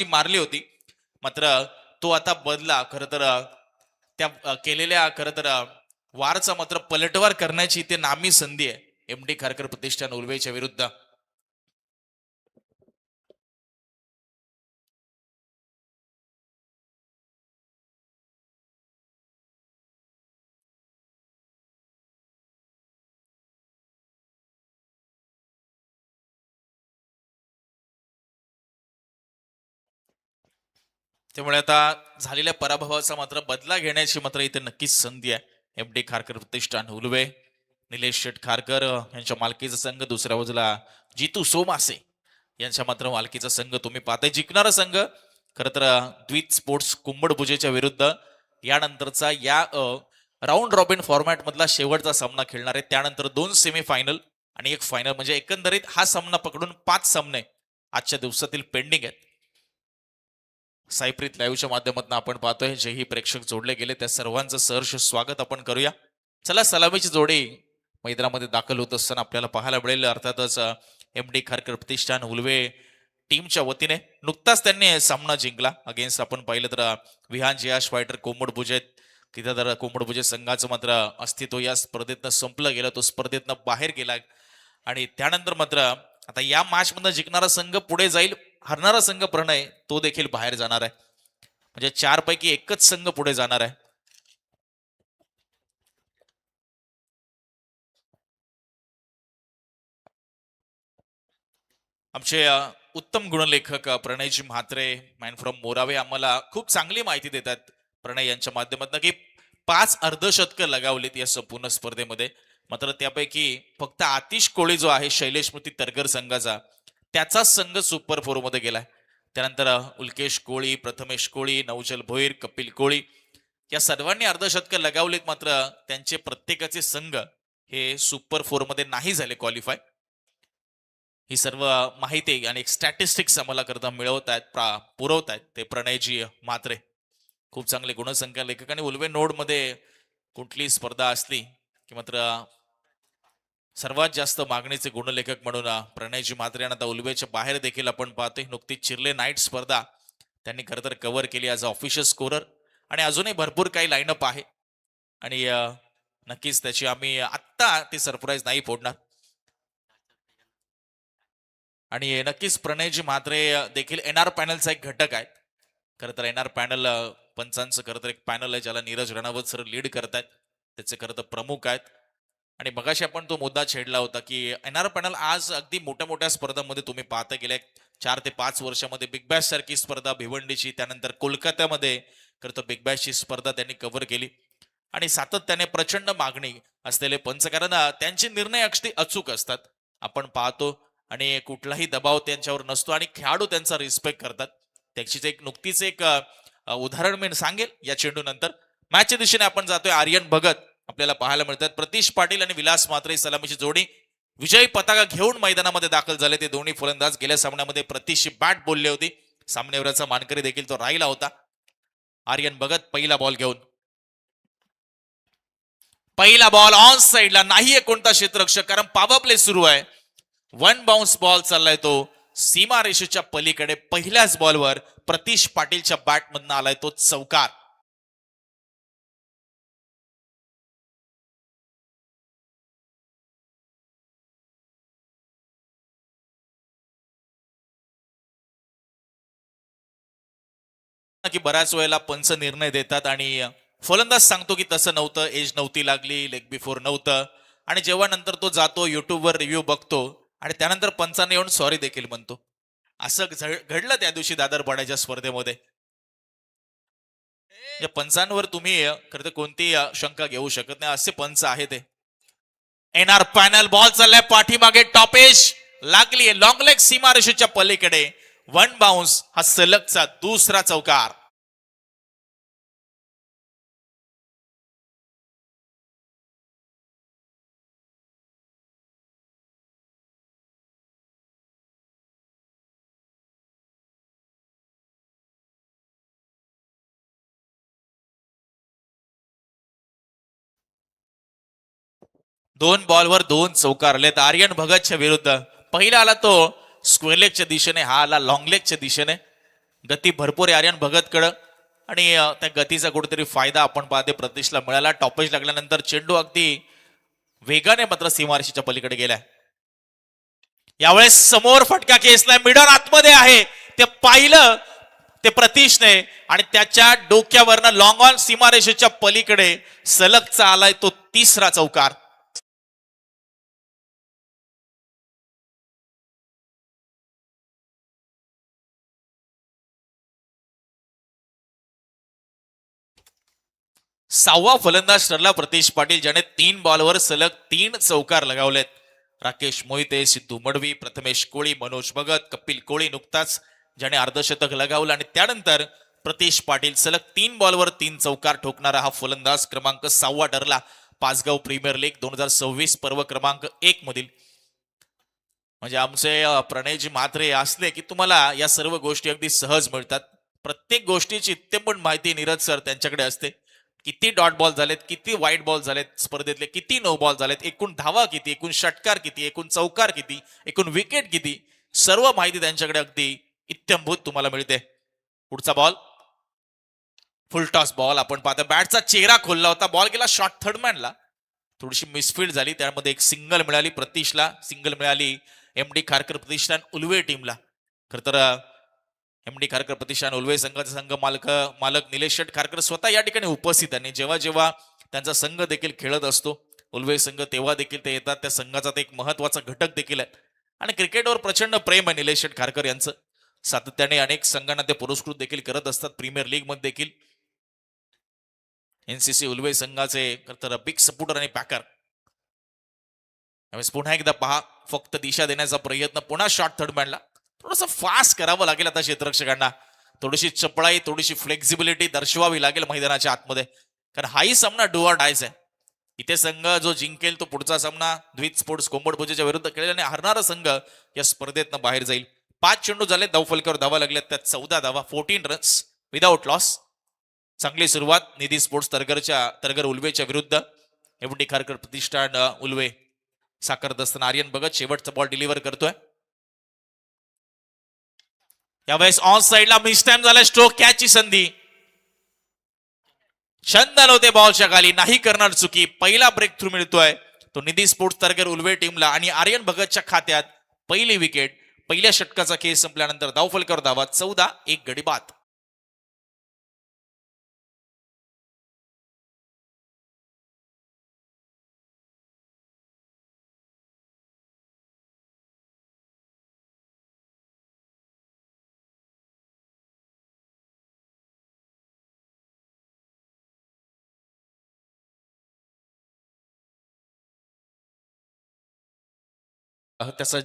मारली होती, मात्र तो आता बदला खर तर त्या केलेल्या खर तर वारचा मात्र पलटवार करण्याची ते नामी संधी आहे एम डी खारकर प्रतिष्ठान उर्वेच्या विरुद्ध. त्यामुळे आता झालेल्या पराभवाचा मात्र बदला घेण्याची मात्र इथे नक्कीच संधी आहे एम डी खारकर प्रतिष्ठान उलवे. निलेश शेठ खारकर यांच्या मालकीचा संघ, दुसऱ्या बाजूला जितू सोमासे यांच्या मात्र मालकीचा संघ तुम्ही पाहताय. जिंकणारा संघ खर तर द्वित स्पोर्ट्स कुंभडभुजेच्या विरुद्ध यानंतरचा या राऊंड रॉबिन फॉर्मॅट मधला शेवटचा सामना खेळणार आहे. त्यानंतर 2 सेमीफायनल आणि एक फायनल, म्हणजे एकंदरीत हा सामना पकडून 5 सामने आजच्या दिवसातील पेंडिंग आहेत. सायप्रीत लाईव्हच्या माध्यमातून आपण पाहतोय जेही प्रेक्षक जोडले गेले त्या सर्वांचं सहर्ष स्वागत आपण करूया. चला, सलामीची जोडी मैदानामध्ये दाखल होत असताना आपल्याला पाहायला मिळेल. अर्थातच एम डी खारकर प्रतिष्ठान उलवे टीमच्या वतीने नुकताच त्यांनी सामना जिंकला अगेन्स्ट आपण पाहिलं तर विहान जियाश फायटर कोंबडभुजे. तिथं तर कोंबडभुजे संघाचं मात्र अस्तित्व या स्पर्धेतनं संपलं गेलं, तो स्पर्धेतनं बाहेर गेला. आणि त्यानंतर मात्र आता या मॅच मधनं जिंकणारा संघ पुढे जाईल, हरणारा संघ प्रणय तो देखील बाहेर जाणार आहे. म्हणजे 4 पैकी एकच संघ पुढे जाणार आहे. आमचे उत्तम गुणलेखक प्रणयजी म्हात्रे मॅन फ्रॉम मोरावे आम्हाला खूप चांगली माहिती देतात प्रणय यांच्या माध्यमातून की 5 अर्धशतकं लगावलीत या संपूर्ण स्पर्धेमध्ये. मात्र त्यापैकी फक्त आतिश कोळी जो आहे शैलेश स्मृती तरगर संघाचा, त्याचाच संघ सुपर 4 मध्ये गेलाय. त्यानंतर उल्केश कोळी, प्रथमेश कोळी, नवजल भोईर, कपिल कोळी या सर्वांनी अर्धशतकं लगावलीत. मात्र त्यांचे प्रत्येकाचे संघ हे सुपर 4 मध्ये नाही झाले क्वालिफाय. ही सर्व माहिती आणि स्टॅटिस्टिक्स आम्हाला करता मिळवत आहेत, पुरवत आहेत ते प्रणयजी म्हात्रे. खूप चांगले गुणसंख्या लेखक आणि उल्वे नोड मध्ये कुठली स्पर्धा असली की मात्र सर्वात जास्त मागणीचे गुणलेखक म्हणून प्रणयजी म्हात्रे यांना आता उल्वेच्या बाहेर देखील आपण पाहतोय. नुकतीच चिर्ले नाईट स्पर्धा त्यांनी खरं तर कव्हर केली ॲज अ ऑफिशियल स्कोरर आणि अजूनही भरपूर काही लाईनअप आहे आणि नक्कीच त्याची आम्ही आत्ता ती सरप्राईज नाही फोडणार. आणि नक्कीच प्रणयजी म्हात्रे देखील एनआर पॅनलचा एक घटक आहे. खरं तर एनआर पॅनल पंचांचं खरं तर एक पॅनल आहे ज्याला नीरज रणावत सर लीड करतायत, त्याचे खरं तर प्रमुख आहेत. आणि मगाशी आपण तो मुद्दा छेडला होता की एनआर पॅनल आज अगदी मोठ्या मोठ्या स्पर्धांमध्ये तुम्ही पाहता गेल्या 4 ते 5 वर्षामध्ये बिग बॅश सारखी स्पर्धा भिवंडीची, त्यानंतर कोलकात्यामध्ये खरं तर बिग बॅशची स्पर्धा त्यांनी कव्हर केली आणि सातत्याने प्रचंड मागणी असलेले पंच, कारण त्यांचे निर्णय अगदी अचूक असतात आपण पाहतो आणि कुठलाही दबाव त्यांच्यावर नसतो आणि खेळाडू त्यांचा रिस्पेक्ट करतात. त्याचीच एक नुकतीच एक उदाहरण मी सांगेल या चेंडू नंतर. मॅचच्या दिशेने आपण जातोय. आर्यन भगत आपल्याला पाहायला मिळतात, प्रतीश पाटील आणि विलास म्हात्रे सलामीची जोडी विजयी पताका घेऊन मैदानामध्ये दाखल झाले. ते दोन्ही फलंदाज गेल्या सामन्यामध्ये प्रतीशची बॅट बोलली होती, सामन्यावरचा मानकरी देखील तो राहिला होता. आर्यन भगत पहिला बॉल घेऊन, पहिला बॉल ऑन साइडला नाहीये कोणता क्षेत्ररक्षक, कारण पॉवर प्ले सुरू आहे. 1 बाउन्स बॉल चाललाय तो सीमा रेषेच्या पलीकडे. पहिल्याच बॉलवर प्रतीश पाटीलच्या बॅट मधनं आलाय तो चौकार. की बऱ्याच वेळेला पंच निर्णय देतात आणि फलंदाज सांगतो की तसं नव्हतं, एज नव्हती लागली, लेग बिफोर नव्हतं, आणि जेव्हा नंतर तो जातो युट्यूबवर रिव्ह्यू बघतो आणि त्यानंतर पंचाने येऊन सॉरी देखील म्हणतो. असं घडलं त्या दिवशी दादर पाड्याच्या स्पर्धेमध्ये. या पंचांवर तुम्ही खरं तर कोणती शंका घेऊ शकत नाही, असे पंच आहे ते. एनआर पॅनल बॉल चाललाय पाठीमागे, टॉपेश लागली लॉंग लेग सीमा रेषेच्या पलीकडे. 1 बाउन्स, हा सलगचा दुसरा चौकार. दोन बॉलवर 2 चौकार आलेत आर्यन भगतच्या विरुद्ध. पहिला आला तो स्क्वेअर लेगच्या दिशेने, हा आला लॉंग लेगच्या दिशेने. गती भरपूर आहे आर्यन भगतकडं आणि त्या गतीचा कुठेतरी फायदा आपण पाहते प्रतीशला मिळाला. टॉपेज लागल्यानंतर चेंडू अगदी वेगाने मात्र सीमारेषेच्या पलीकडे गेलाय. यावेळेस समोर फटका खेचलाय, मिडल आतमध्ये आहे, ते पाहिलं ते प्रतीशने आणि त्याच्या डोक्यावरनं लॉंग ऑन सीमारेषेच्या पलीकडे सलगचा आलाय तो तिसरा चौकार. सहावा फलंदाज ठरला प्रतीश पाटील, ज्याने 3 बॉलवर सलग 3 चौकार लगावलेत. राकेश मोहिते, सिद्धू मडवी, प्रथमेश कोळी, मनोज भगत, कपिल कोळी नुकताच ज्याने अर्धशतक लगावलं आणि त्यानंतर प्रतीश पाटील सलग 3 बॉलवर 3 चौकार ठोकणारा हा फलंदाज क्रमांक 6वा ठरला. पाचगाव प्रीमियर लीग 2026 पर्व क्रमांक 1 मधील. म्हणजे आमचे प्रणयजी म्हात्रे असले की तुम्हाला या सर्व गोष्टी अगदी सहज मिळतात. प्रत्येक गोष्टीची इत्यंभूत माहिती नीरज सर त्यांच्याकडे असते. किती डॉट बॉल झालेत, किती वाईट बॉल झालेत स्पर्धेतले, किती नो बॉल झालेत, एकूण धावा किती, एकूण षटकार किती, एकूण चौकार किती, एकूण विकेट किती, सर्व माहिती त्यांच्याकडे अगदी इत्यंभूत तुम्हाला मिळते. पुढचा बॉल फुलटॉस बॉल आपण पाहतो. बॅटचा चेहरा खोलला होता, बॉल गेला शॉर्ट थर्डमॅनला, थोडीशी मिसफील्ड झाली, त्यामध्ये एक सिंगल मिळाली प्रतीशला, सिंगल मिळाली एमडी खारकर प्रतिष्ठान उलवे टीमला. खर तर एमडी खारकर प्रतिष्ठान उलवे संघाचे संघ मालक निलेश शेठ खारकर स्वतः या ठिकाणी उपस्थित आणि जेव्हा जेव्हा त्यांचा संघ देखील खेळत असतो उलवे संघ तेव्हा देखील ते येतात. त्या संघाचा एक महत्वाचा घटक देखील आहे आणि क्रिकेटवर प्रचंड प्रेम आहे निलेश शेठ खारकर यांचं. सातत्याने अनेक संघांना ते पुरस्कृत देखील करत असतात. प्रीमियर लीग मध्ये देखील एनसीसी उलवे संघाचे तर बिग सपोर्टर आणि बॅकर. त्यावेळेस पुन्हा एकदा पहा, फक्त दिशा देण्याचा प्रयत्न, पुन्हा शॉर्ट थर्ड मॅनला. थोडंसं फास्ट करावं लागेल आता क्षेत्ररक्षकांना, थोडीशी चपळाई, थोडीशी फ्लेक्झिबिलिटी दर्शवावी लागेल मैदानाच्या आतमध्ये, कारण हाही सामना डू ऑर डायच आहे. इथे संघ जो जिंकेल तो पुढचा सामना द्वित स्पोर्ट्स कोंबडपूजेच्या विरुद्ध खेळेल आणि हरणारा संघ या स्पर्धेतनं बाहेर जाईल. 5 चेंडू झाले, धावफलकावर धावा लागल्यात, त्यात 14 धावा, 14 रन्स विदाउट लॉस. चांगली सुरुवात निधी स्पोर्ट्स तरगर उलवेच्या विरुद्ध. एवढी खारकर प्रतिष्ठान उलवे साकारत असताना आर्यन भगत शेवटचा बॉल डिलिव्हर करतोय. यावेळेस ऑन साइडला मिस टाइम झाला, स्ट्रोक कॅचची संधी. छंद होते बॉलच्या खाली, नाही करणार चुकी. पहिला ब्रेक थ्रू मिळतोय तो निधी स्पोर्ट्स तरगर उलवे टीमला आणि आर्यन भगतच्या खात्यात पहिली विकेट. पहिल्या षटकाचा खेळ संपल्यानंतर धावफलकावर धावा 14, एक गडी बाद. त्याचा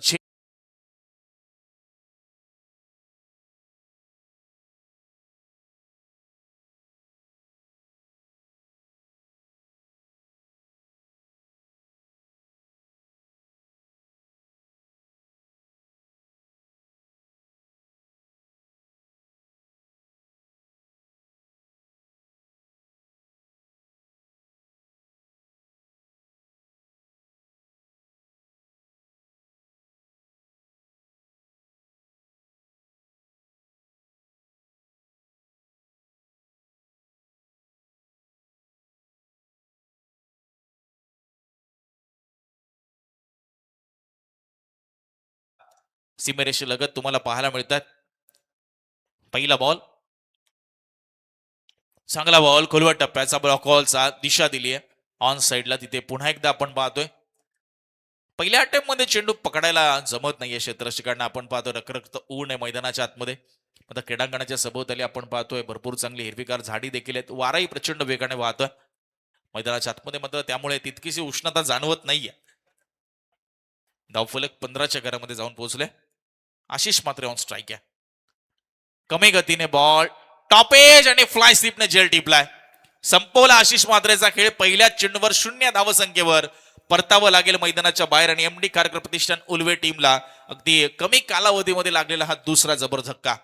सीमेरेषे लगत तुम्हाला पाहायला मिळतात. पहिला बॉल, चांगला बॉल, खोलवर टप्प्याचा ब्लॉकॉलचा दिशा दिली आहे ऑन साइडला. तिथे पुन्हा एकदा आपण पाहतोय पहिल्या अटेम्प्ट मध्ये चेंडू पकडायला जमत नाहीये क्षेत्ररक्षकांना. आपण पाहतो रखरखत ऊन आहे मैदानाच्या आतमध्ये. आता क्रीडांगणाच्या सभोवताली आपण पाहतोय भरपूर चांगली हिरवीगार झाडी देखील आहेत. वाराही प्रचंड वेगाने वाहतोय मैदानाच्या आतमध्ये मात्र, त्यामुळे तितकीशी उष्णता जाणवत नाहीये. धावफलक 15च्या घरामध्ये जाऊन पोहोचले. आशिष मात्र ऑन स्ट्राईक आहे. कमी गतीने बॉल, टॉपेज आणि फ्लाय स्लिपने जेल टिपलाय. संपवला आशिष मात्रेचा खेळ. पहिल्या चेंडूवर 0 धावसंख्येवर परतावं लागेल मैदानाच्या बाहेर आणि एमडी खारकर प्रतिष्ठान उलवे टीमला अगदी कमी कालावधीमध्ये लागलेला हा दुसरा जबर धक्का.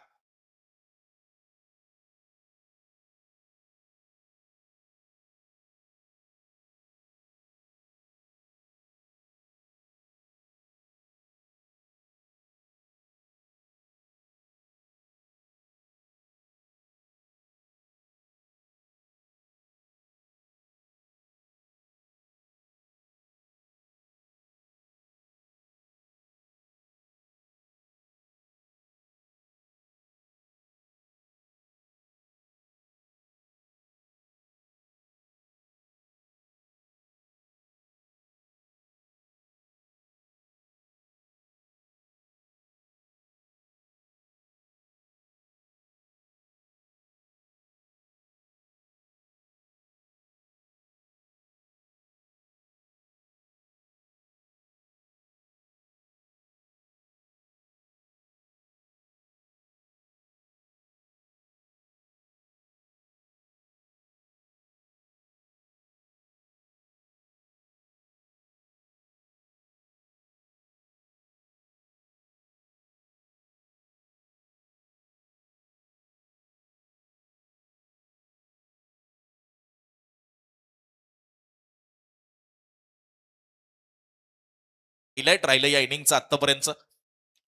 हायलाइट राहिलं या इनिंगचा आतापर्यंत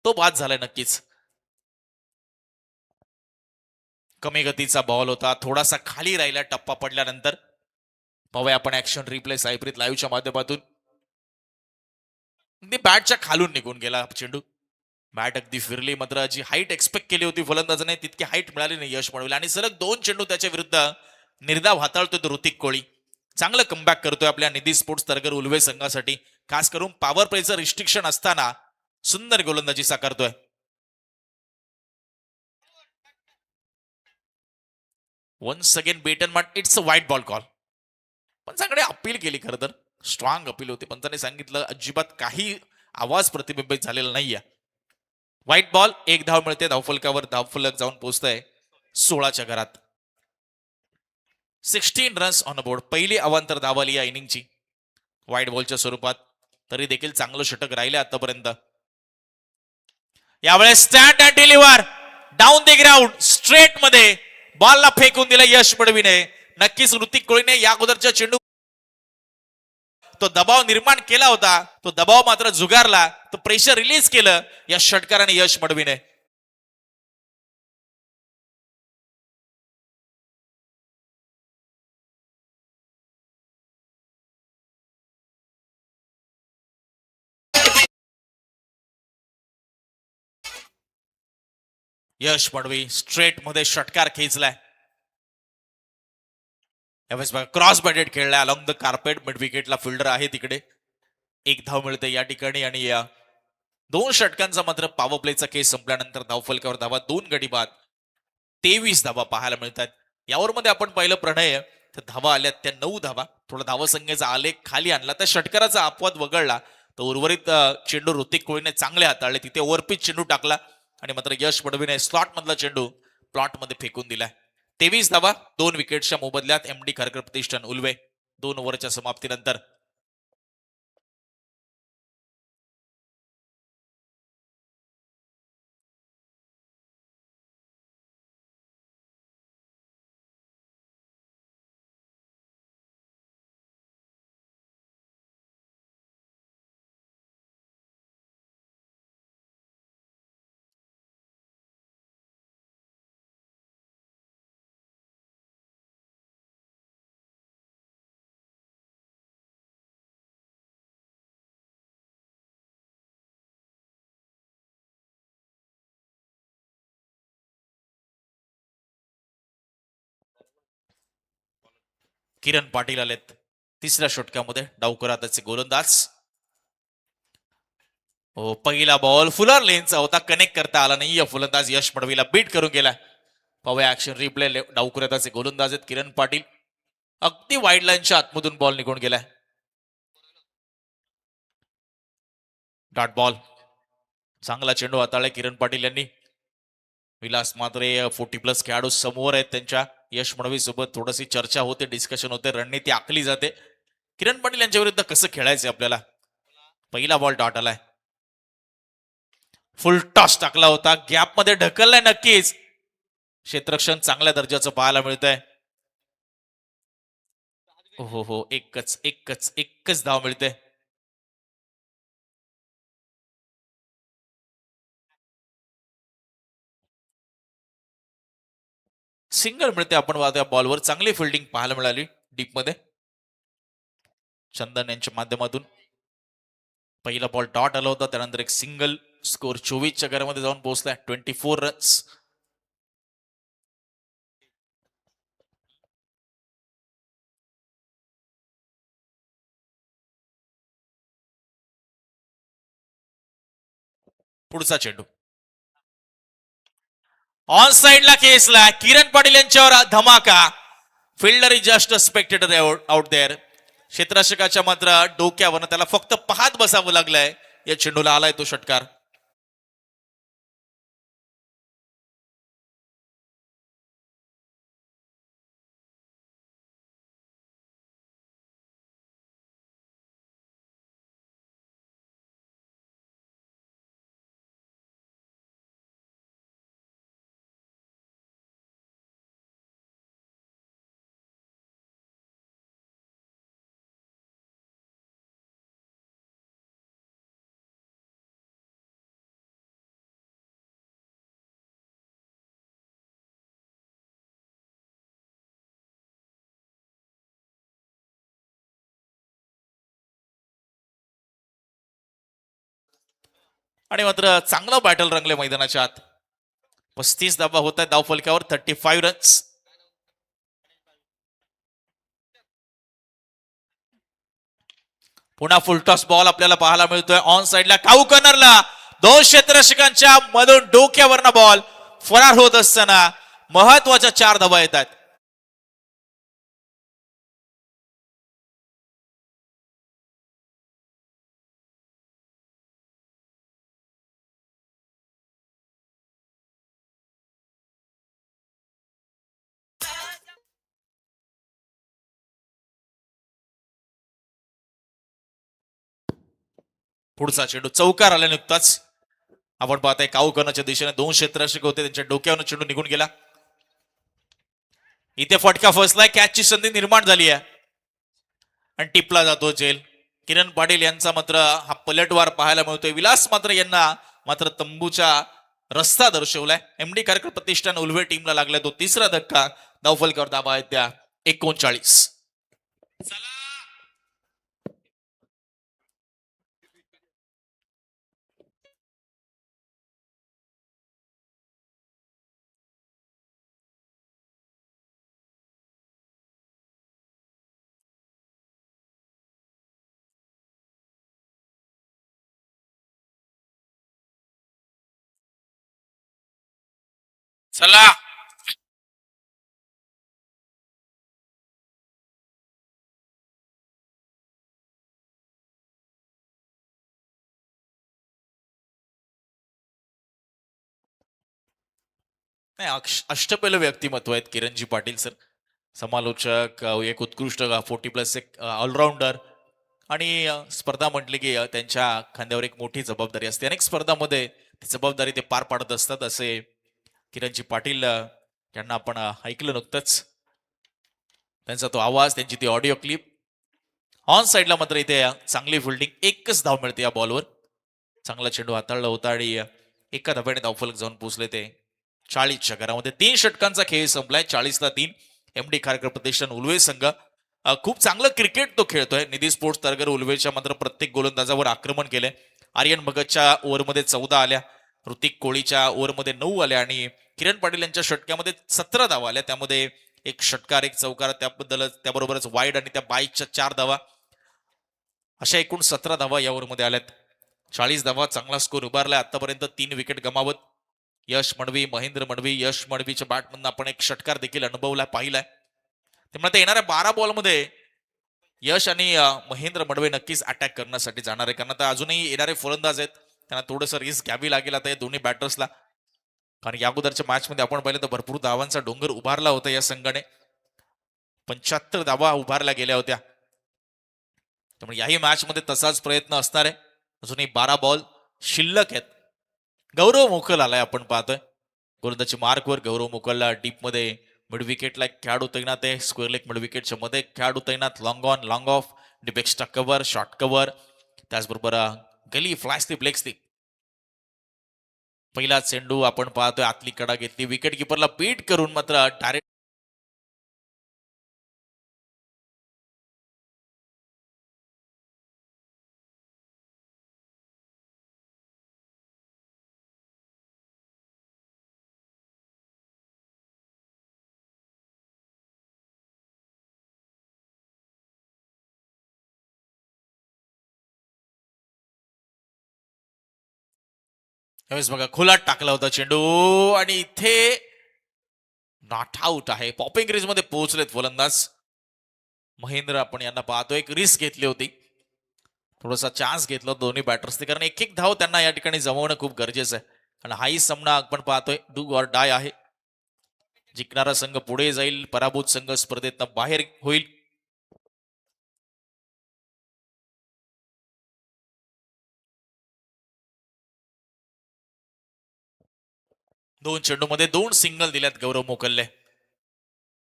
तो बाद झालाय नक्कीच. कमी गतीचा बॉल होता, थोडासा खाली राहिला टप्पा पडल्यानंतर. पाहूया आपण ऍक्शन रिप्ले सायप्रीत लाईव्हच्या माध्यमातून. अगदी बॅटच्या खालून निघून गेला चेंडू. बॅट अगदी फिरली, मात्र जी हाईट एक्सपेक्ट केली होती फलंदाजाने तितकी हाईट मिळाली नाही यश मिळवलं, आणि सलग 2 चेंडू त्याच्या विरुद्ध निर्धाव हाताळतोय तो ऋतिक कोहली. चांगलं कमबॅक करतोय आपल्या निधी स्पोर्ट्स तरगर उल्वे संघासाठी. खास करून पॉवर प्लेचं रिस्ट्रिक्शन असताना सुंदर गोलंदाजी साकारतोय. वन्स अगेन बेटन, बट इट्स अ वाईट बॉल कॉल. पंचांकडे अपील केली खरं तर, स्ट्रॉंग अपील होती. पंचाने सांगितलं अजिबात काही आवाज प्रतिबिंबित झालेला नाहीये. व्हाईट बॉल, एक धाव मिळते. धावफलकावर धावफलक जाऊन पोहोचतंय 16च्या घरात. 16 रन्स ऑन बोर्ड. पहिली अवांतर धाव आली या इनिंगची व्हाईट बॉलच्या स्वरूपात. तरी देखील चांगलं षटक राहिले आतापर्यंत. यावेळेस stand and deliver down the ground straight मध्ये बॉलला फेकून दिला यश पडवीने. नक्कीच ऋतिक कोहलीने या अगोदरच्या चेंडू तो दबाव निर्माण केला होता, तो दबाव मात्र झुगारला, तो प्रेशर रिलीज केलं या षटकाराने यश मडवीने. यश मडवी स्ट्रेट मध्ये षटकार खेचलाय. यावेळेस बघा क्रॉस बॅटेड खेळलाय अलॉंग द कार्पेट. मिड विकेटला फिल्डर आहे तिकडे. एक धाव मिळते या ठिकाणी, आणि या 2 षटकांचा मात्र पॉवर प्लेचा केस संपल्यानंतर धावफलकावर धावा 2 गडी बाद. 23 धावा पाहायला मिळतात. यावर मध्ये आपण पाहिलं प्रणय तर धावा आल्या त्या 9 धावा. थोडा धावसंख्येचा आलेख खाली आणला, त्या षटकाराचा अपवाद वगळला तर उर्वरित चेंडू ऋतिक कोहलीने चांगले हाताळले. तिथे ओव्हरपिच चेंडू टाकला, आणि मात्र यश पडवीने स्लॉट मधला चेंडू प्लॉट मध्ये फेकून दिलाय. 23 धावा 2 विकेटच्या मोबदल्यात. एमडी खारकर प्रतिष्ठान उल्वे 2 ओव्हरच्या समाप्तीनंतर. किरण पाटील आलेत तिसऱ्या षटकामध्ये. डावकर त्याचे गोलंदाज. हो, पहिला बॉल फुलर लेनचा होता, कनेक्ट करता आला नाही. फलंदाज यश मडवीला बीट करून गेला. पाहूया ऍक्शन रिप्ले. डावकुऱ्याचे गोलंदाज आहेत किरण पाटील. अगदी वाईड लाईनच्या आतमधून बॉल निघून गेलाय. Dot ball. चांगला चेंडू हाताळलाय किरण पाटील यांनी. विलास मात्रे 40+ खेळाडू समोर आहेत त्यांच्या. यश मडवी सोबत थोडीशी चर्चा होते, डिस्कशन होते, रणनीती आखली जाते. किरण पाटील यांच्या विरुद्ध कसं खेळायचं आपल्याला. पहिला बॉल डॉट आलाय. फुल टॉस टाकला होता, गॅप मध्ये ढकललाय नक्कीच. क्षेत्ररक्षण चांगल्या दर्जाचं पाहायला मिळतंय. हो हो, एकच एकच एकच धाव मिळते. सिंगल मिळते. आपण त्या बॉलवर चांगली फिल्डिंग पाहायला मिळाली डीप मध्ये चंदन यांच्या माध्यमातून. पहिला बॉल डॉट आला होता, त्यानंतर एक सिंगल. स्कोर 24च्या घरामध्ये जाऊन पोहोचलाय. 24 रन्स. पुढचा चेंडू ऑन साइडला केसला. किरण पाटील यांच्यावर धमाका. Fielder is just a spectator out there. क्षेत्ररक्षकाच्या मात्र डोक्यावर त्याला फक्त पाहत बसावं लागलंय. या चेंडूला आलाय तो षटकार. आणि मात्र चांगलं बॅटल रंगले मैदानाच्या आत. 35 धावा होत आहेत धावफलकावर. 35 रन्स. पुन्हा फुलटॉस बॉल आपल्याला पाहायला मिळतोय ऑन साइडला. काऊ कॉर्नरला 2 क्षेत्ररक्षकांच्या मधून डोक्यावरनं बॉल फरार होत असताना महत्वाच्या 4 धावा येतात. पुढचा चेंडू चौकार आल्या नुकताच. आपण पाहताय काऊ कॉर्नरच्या दिशेने 2 क्षेत्ररक्षक होते, त्यांच्या डोक्यावरून चेंडू निघून गेला. इथे फटका फसलाय. कॅचची संधी निर्माण झाली आहे आणि टिपला जातो जेल. किरण पाटील यांचा मात्र हा पलटवार पाहायला मिळतोय. विलास मात्र यांना मात्र तंबूचा रस्ता दर्शवलाय. एमडी कार्यक्रम प्रतिष्ठान उलवे टीमला लागलाय तो तिसरा धक्का. धावफलकावर धावा आहेत त्या 39. चला नाही, अष्टपैलू व्यक्तिमत्व आहेत किरणजी पाटील सर. समालोचक, एक उत्कृष्ट 40+ एक ऑलराऊंडर आणि स्पर्धा म्हटली की त्यांच्या खांद्यावर एक मोठी जबाबदारी असते. अनेक स्पर्धामध्ये ती जबाबदारी ते पार पाडत असतात. असे किरणजी पाटील यांना आपण ऐकलं नुकतंच. त्यांचा तो आवाज, त्यांची ती ऑडिओ क्लिप. ऑन साइडला मात्र इथे चांगली फिल्डिंग. एकच धाव मिळते या बॉलवर. चांगला चेंडू हाताळला होता आणि एका धाब्याने धावफलक जाऊन पोहोचले ते 40च्या घरामध्ये. 3 षटकांचा खेळ संपलाय. 40ला 3. एमडी कार्यक्रम प्रतिष्ठान उलवे संघ खूप चांगलं क्रिकेट तो खेळतोय. निधी स्पोर्ट्स तरगर उलवेच्या मात्र प्रत्येक गोलंदाजावर आक्रमण केलंय. आर्यन भगतच्या ओव्हरमध्ये 14 आल्या, ऋतिक कोळीच्या ओव्हरमध्ये 9 आल्या आणि किरण पाटील यांच्या षटक्यामध्ये 17 धावा आल्या. त्यामध्ये एक षटकार, एक चौकार, त्याबरोबरच वाईड आणि त्या बाईकच्या 4 धावा, अशा एकूण 17 धावा या ओव्हरमध्ये आल्यात. 40 धावा चांगला स्कोर उभारलाय. आतापर्यंत 3 विकेट गमावत यश मडवी, महेंद्र मडवी. यश मडवीच्या बॅटमधून आपण एक षटकार देखील अनुभवला, पाहिलाय. त्यामुळे येणाऱ्या 12 बॉलमध्ये यश आणि महेंद्र मडवे नक्कीच अटॅक करण्यासाठी जाणार आहे. कारण आता अजूनही येणारे फलंदाज आहेत, त्यांना थोडंसं रिस्क घ्यावी लागेल आता या दोन्ही बॅटर्सला. कारण या अगोदरच्या मॅच मध्ये आपण पाहिलं तर भरपूर धावांचा डोंगर उभारला होता या संघाने. 75 धावा उभारल्या गेल्या होत्या. त्यामुळे याही मॅच मध्ये तसाच प्रयत्न असणार आहे. अजूनही 12 बॉल शिल्लक आहेत. गौरव मोकल आलाय, आपण पाहतोय गोलंदाजी मार्कवर. गौरव मोकलला डीप मध्ये मिड विकेटला एक खेळाडू तैनात आहे. स्क्वेअर लेग मिड विकेटच्या मध्ये खेळाडू तैनात. Long on, long of, deep extra cover, short cover, त्याचबरोबर गली फ्लॅश स्लिप, लेग स्लिप. पहिला चेंडू आपण पाहतोय आतली कडा घेतली. विकेट किपरला बीट करून मात्र डायरेक्ट यावेळेस बघा खुलात टाकला होता चेंडू आणि इथे नॉट आउट आहे. पॉपिंग क्रीज मध्ये पोहोचलेत फलंदाज महेंद्र. आपण यांना पाहतो, एक रिस्क घेतली होती, थोडासा चान्स घेतला दोन्ही बॅटर्सने, कारण एक एक धाव त्यांना या ठिकाणी जमवणं खूप गरजेचं आहे. आणि हाही सामना आपण पाहतोय डू ऑर डाय आहे. जिंकणारा संघ पुढे जाईल, पराभूत संघ स्पर्धेतनं बाहेर होईल. दोन चेंडू मध्ये 2 सिंगल दिल्यात गौरव मोकलले.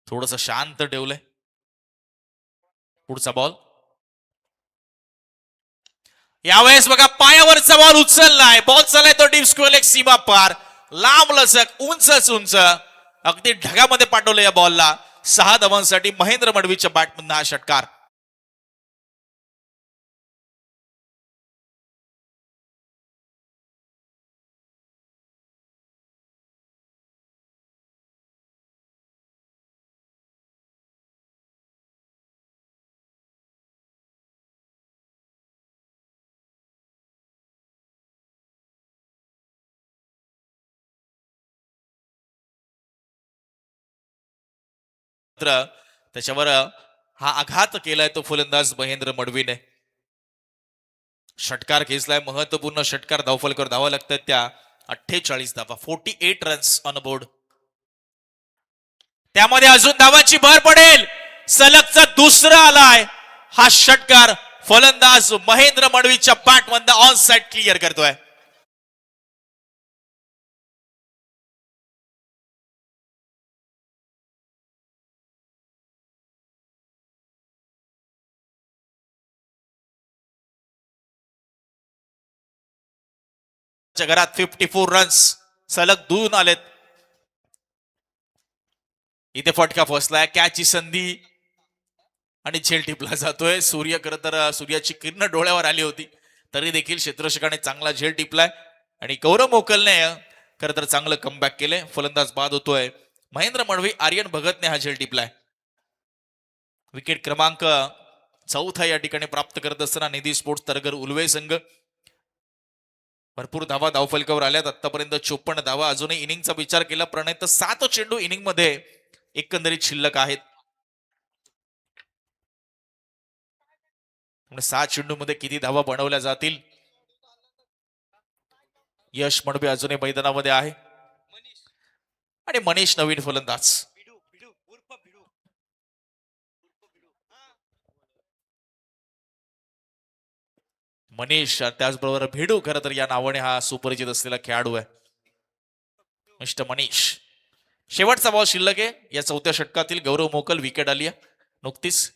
थोडस शांत ठेवलंय. पुढचा बॉल यावेळेस बघा पायावरचा बॉल उचललाय. बॉल चाललाय तो डीप स्क्वेअर लेग सीमा पार, लांब लचक, उंचच उंच, अगदी ढगामध्ये पाठवलं या बॉलला. 6 धावांसाठी महेंद्र मडवीच्या बॅटमधून हा षटकार. मात्र त्याच्यावर हा आघात केलाय तो फलंदाज महेंद्र मडवीने. षटकार खेचलाय, महत्वपूर्ण षटकार. धावफलकावर धावा लागतात त्या 48 धावा, 48 रन्स ऑन बोर्ड. त्यामध्ये अजून धावांची भर पडेल. सलगचा दुसरा आलाय हा षटकार. फलंदाज महेंद्र मडवीच्या बॅटमधून ऑन साइड क्लिअर करतोय. घरात 54 रन्स सलग 2 आलेत. इथे फटका फसलाय, कॅचची संधी आणि झेल टिपला जातोय. सूर्य खरं तर सूर्याची किरण डोळ्यावर आली होती, तरी देखील क्षेत्ररक्षकाने चांगला झेल टिपलाय आणि गौरव मोकलने खरं तर चांगलं कमबॅक केलंय. फलंदाज बाद होतोय महेंद्र मडवी. आर्यन भगतने हा झेल टिपलाय. विकेट क्रमांक 4 या ठिकाणी प्राप्त करत असताना निधी स्पोर्ट्स तरगर उलवे संघ. भरपूर धावा धावफलकावर आल्यात आतापर्यंत 54 धावा. अजूनही इनिंगचा विचार केला प्रणय तर 7 चेंडू इनिंग मध्ये एकंदरीत शिल्लक आहेत. 7 चेंडू मध्ये किती धावा बनवल्या जातील. यश मडबे अजूनही मैदानामध्ये आहे आणि मनीष नवीन फलंदाज. मनीष त्याचबरोबर भिडू खरं तर या नावाने हा सुपरिचित असलेला खेळाडू आहे. मिस्टर मनीष. शेवटचा बॉल शिल्लक आहे या 4थ्या षटकातील. गौरव मोकल विकेट आली नुकतीच.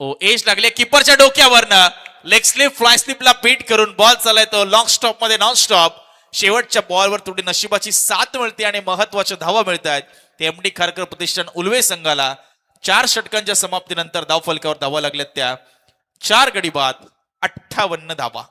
ओ एज लागले किपरच्या डोक्यावरनं. लेग स्लिप फ्लाय स्लिपला बीट करून बॉल चाललाय तो लॉंग स्टॉप मध्ये नॉन स्टॉप. शेवटच्या बॉलवर थोडी नशिबाची साथ मिळते आणि महत्वाच्या धावा मिळत आहेत. ते एमडी खारकर प्रतिष्ठान उलवे संघाला 4 षटकांच्या समाप्तीनंतर धावफलकावर धावा लागल्यात त्या 4 गडी बाद 58 धावा.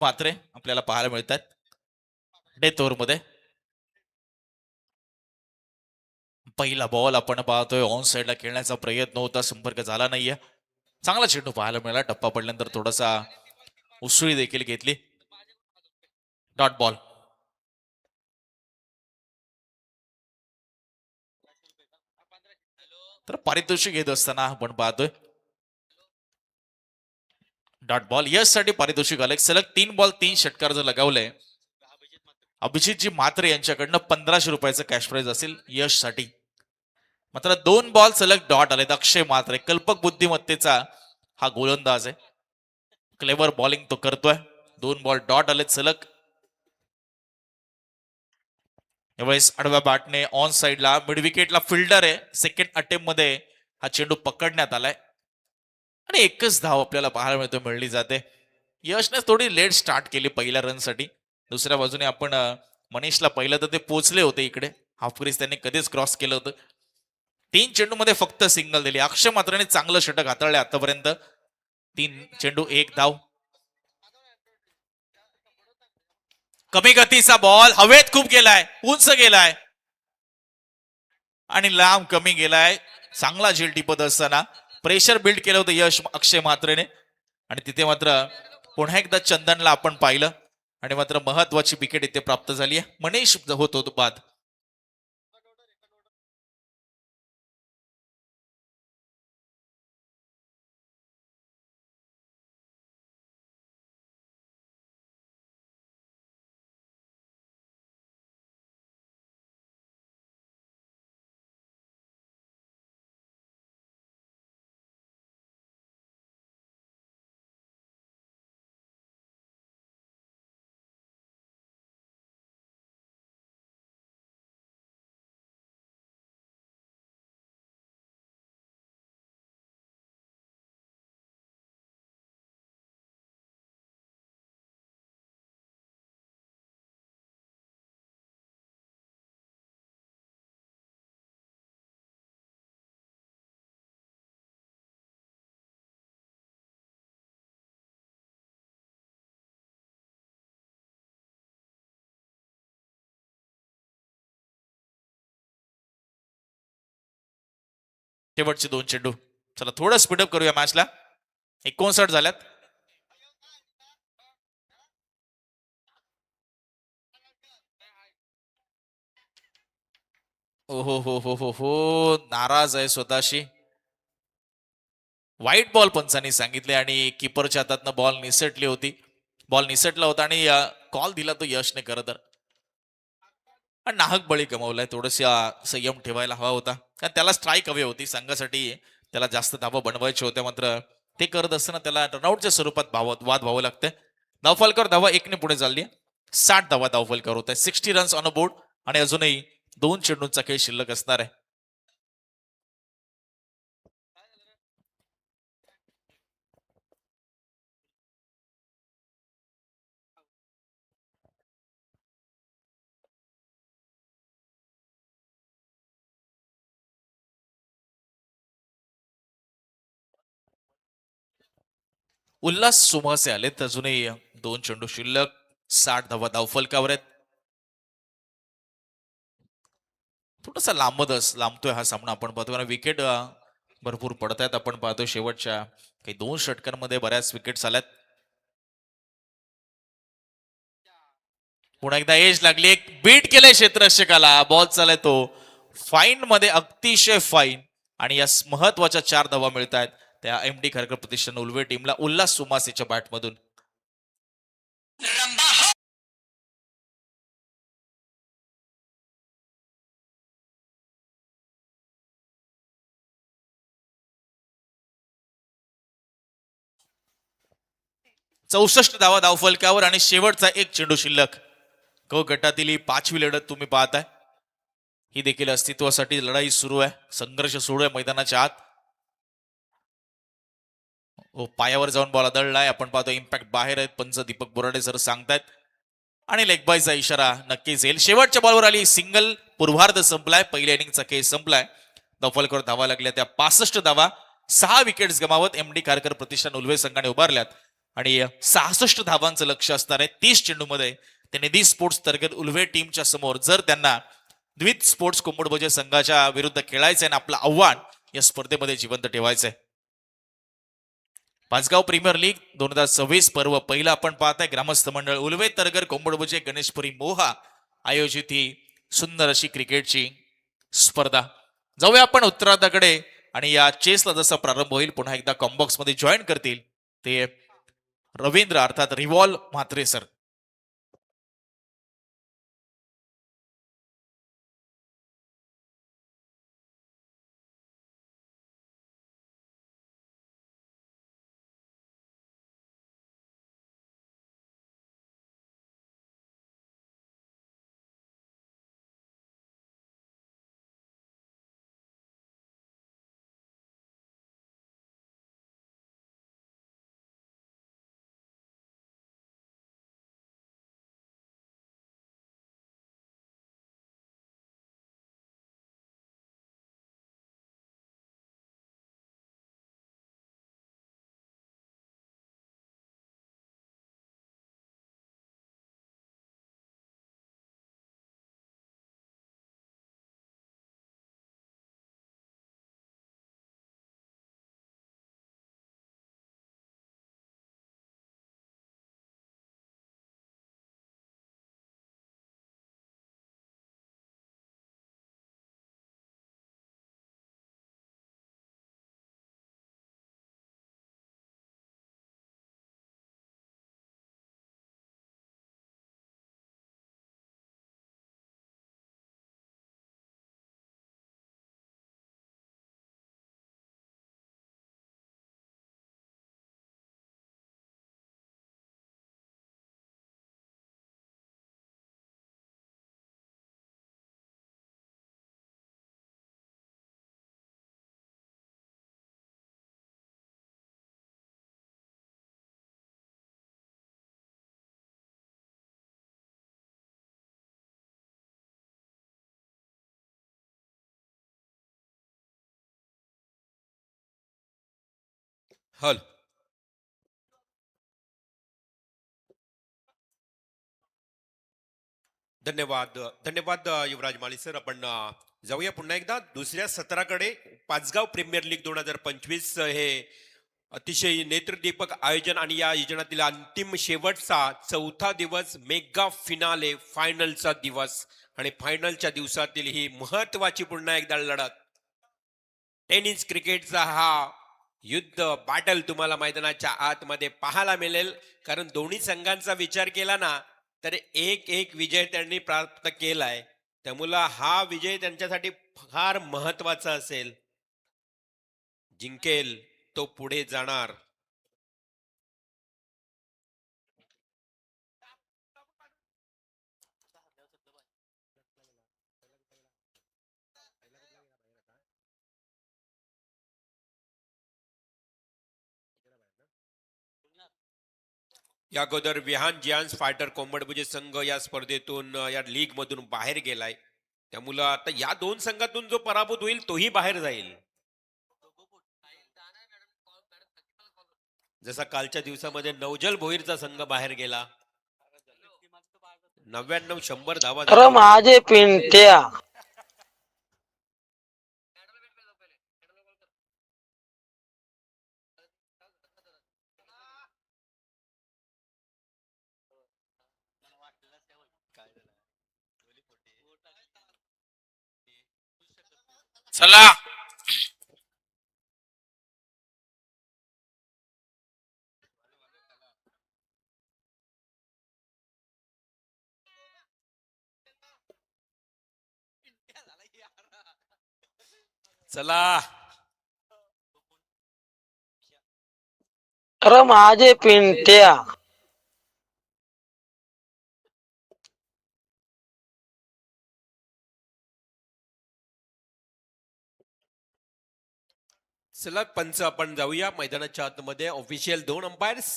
मात्रे आपल्याला पाहायला मिळतात डेथ ओव्हर मध्ये. पहिला बॉल आपण पाहतोय ऑन साइडला खेळण्याचा प्रयत्न होता, संपर्क झाला नाहीये. चांगला चेंडू पाहायला मिळाला. टप्पा पडल्यानंतर थोडासा उसळी देखील घेतली. Dot ball. तर पारितोषिक घेत असताना आपण पाहतोय डॉट बॉल. यश साठी पारितोषिक आलंय. सलग 3 बॉल 3 षटकार जर लगावले अभिजितजी म्हात्रे यांच्याकडनं 1500 रुपयाचं कॅश प्राइज असेल यश साठी. मात्र 2 बॉल सलग डॉट आलेत. अक्षय म्हात्रे कल्पक बुद्धिमत्तेचा हा गोलंदाज आहे. क्लेवर बॉलिंग तो करतोय. 2 बॉल डॉट आलेत सलग. यावेळेस आडव्या बॅटने ऑन साइडला मिड विकेटला फिल्डर आहे. सेकंड अटेम्प्ट मध्ये हा चेंडू पकडण्यात आलाय आणि एकच धाव आपल्याला पाहायला मिळतो मिळली जाते. यशने थोडी लेट स्टार्ट केली पहिल्या रन साठी. दुसऱ्या बाजूने आपण मनीषला पहिलं तर ते पोचले होते इकडे. हाफ क्रीज त्यांनी कधीच क्रॉस केलं होतं. 3 चेंडू मध्ये फक्त सिंगल दिली. अक्षय मात्राने चांगलं षटक हाताळले आतापर्यंत. 3 चेंडू 1 धाव. कमी गतीचा बॉल हवेत खूप गेलाय, उंच गेलाय आणि लांब कमी गेलाय. चांगला झेल टिपत असताना प्रेशर बिल्ड केलं होतं यश अक्षय म्हात्रेने आणि तिथे मात्र पुन्हा एकदा चंदनला आपण पाहिलं आणि मात्र महत्वाची विकेट इथे प्राप्त झाली आहे. मनीष होतो बाद. शेवटचे 2 चेंडू. चला थोडं स्पीडअप करूया मॅचला. 59 झाल्यात. ओ हो, नाराज आहे स्वतःशी. व्हाईट बॉल पंचांनी सांगितले आणि किपरच्या हातातनं बॉल निसटली होती. बॉल निसटला होता आणि कॉल दिला तो यशने खरं तर. पण नाहक बळी गमावलाय. थोडस संयम ठेवायला हवा होता. कारण त्याला स्ट्राईक हवी होती. संघासाठी त्याला जास्त धावा बनवायच्या होत्या. मात्र ते करत असताना त्याला रनआउटच्या स्वरूपात वाद व्हावं लागतंय. धावफलकावर धावा 1ने पुढे चालली. 60 धावा धावफलकावर होत आहे. 60 रन्स ऑन अ बोर्ड आणि अजूनही 2 चेंडूंचा खेळ शिल्लक असणार आहे. उल्हास सुमासे आलेत. अजूनही 2 चेंडू शिल्लक. 60 धावा धावफलकावर आहेत. थोडासा लांबतोय हा सामना आपण पाहतो कारण विकेट भरपूर पडत आहेत. आपण पाहतो शेवटच्या काही 2 षटकांमध्ये बऱ्याच विकेट्स आल्यात. पुन्हा एकदा एज लागली. एक बीट केलंय क्षेत्ररक्षकाला. बॉल चालय तो फाईन मध्ये, अतिशय फाईन. आणि या महत्वाच्या 4 धावा मिळत आहेत त्या एम डी खारकर प्रतिष्ठान उलवे टीमला उल्हास सुमासेच्या बॅटमधून. 64 धावा धावफलकावर आणि शेवटचा 1 चेंडू शिल्लक. क गटातील ही 5वी लढत तुम्ही पाहताय. ही देखील अस्तित्वासाठी लढाई सुरू आहे. संघर्ष सुरू आहे मैदानाच्या आत. पायावर जाऊन बॉल आदळलाय. आपण पाहतो इम्पॅक्ट बाहेर आहेत. पंच दीपक बोराडे सर सांगतायत. आणि लेग बायचा इशारा नक्कीच येईल. शेवटच्या बॉलवर आली सिंगल. पूर्वार्ध संपलाय. पहिल्या इनिंगचा खेळ संपलाय. धावफलकावर धावा लागल्या त्या 65 धावा. 6 विकेट्स गमावत एम डी खारकर प्रतिष्ठान उल्वे संघाने उभारल्यात. आणि 66 धावांचं लक्ष असणार आहे 30 चेंडूमध्ये. ते निधी स्पोर्ट्स तरगत उल्वे टीमच्या समोर जर त्यांना द्वित स्पोर्ट्स कोंबडबोजे संघाच्या विरुद्ध खेळायचंय आणि आपलं आव्हान या स्पर्धेमध्ये जिवंत ठेवायचंय. पाचगाव प्रीमियर लीग 2026 पर्व पहिला आपण पाहताय. ग्रामस्थ मंडळ उलवे तरगर कोंबडबोजे गणेशपुरी मोहा आयोजित ही सुंदर अशी क्रिकेटची स्पर्धा. जाऊया आपण उत्तरार्धाकडे. आणि या चेसला जसा प्रारंभ होईल पुन्हा एकदा कॉम्बॉक्स मध्ये जॉईन करतील ते रवींद्र अर्थात रिव्हॉल्व म्हात्रे सर. हल धन्यवाद धन्यवाद युवराज माळी सर. आपण जाऊया पुन्हा एकदा दुसऱ्या सत्राकडे. पाचगाव प्रीमियर लीग 2025 हे अतिशय नेत्रदीपक आयोजन आणि या आयोजनातील अंतिम शेवटचा चौथा दिवस, मेगा फिनाले, फायनलचा दिवस. आणि फायनलच्या दिवसातील ही महत्वाची पुन्हा एकदा लढत, टेनिस क्रिकेटचा हा युद्ध बॅटल तुम्हाला मैदानाच्या आतमध्ये पाहायला मिळेल. कारण दोन्ही संघांचा विचार केला ना तर एक एक विजय त्यांनी प्राप्त केलाय. त्यामुळे हा विजय त्यांच्यासाठी फार महत्वाचा असेल. जिंकेल तो पुढे जाणार. या अगोदर विहान जियांस फायटर कोंबडबुजे संघ या स्पर्धेतून या लीग मधून बाहेर गेलाय. त्यामुळं आता या दोन संघातून जो पराभूत होईल तोही बाहेर जाईल. जसा कालच्या दिवसामध्ये नवजल भोईरचा संघ बाहेर गेला. 99-100 धावा अरे माझे पिंट्या. चला चला. अरे माझे पिंट्या. चला पंच आपण जाऊया मैदानाच्या आतमध्ये. Official 2 umpires.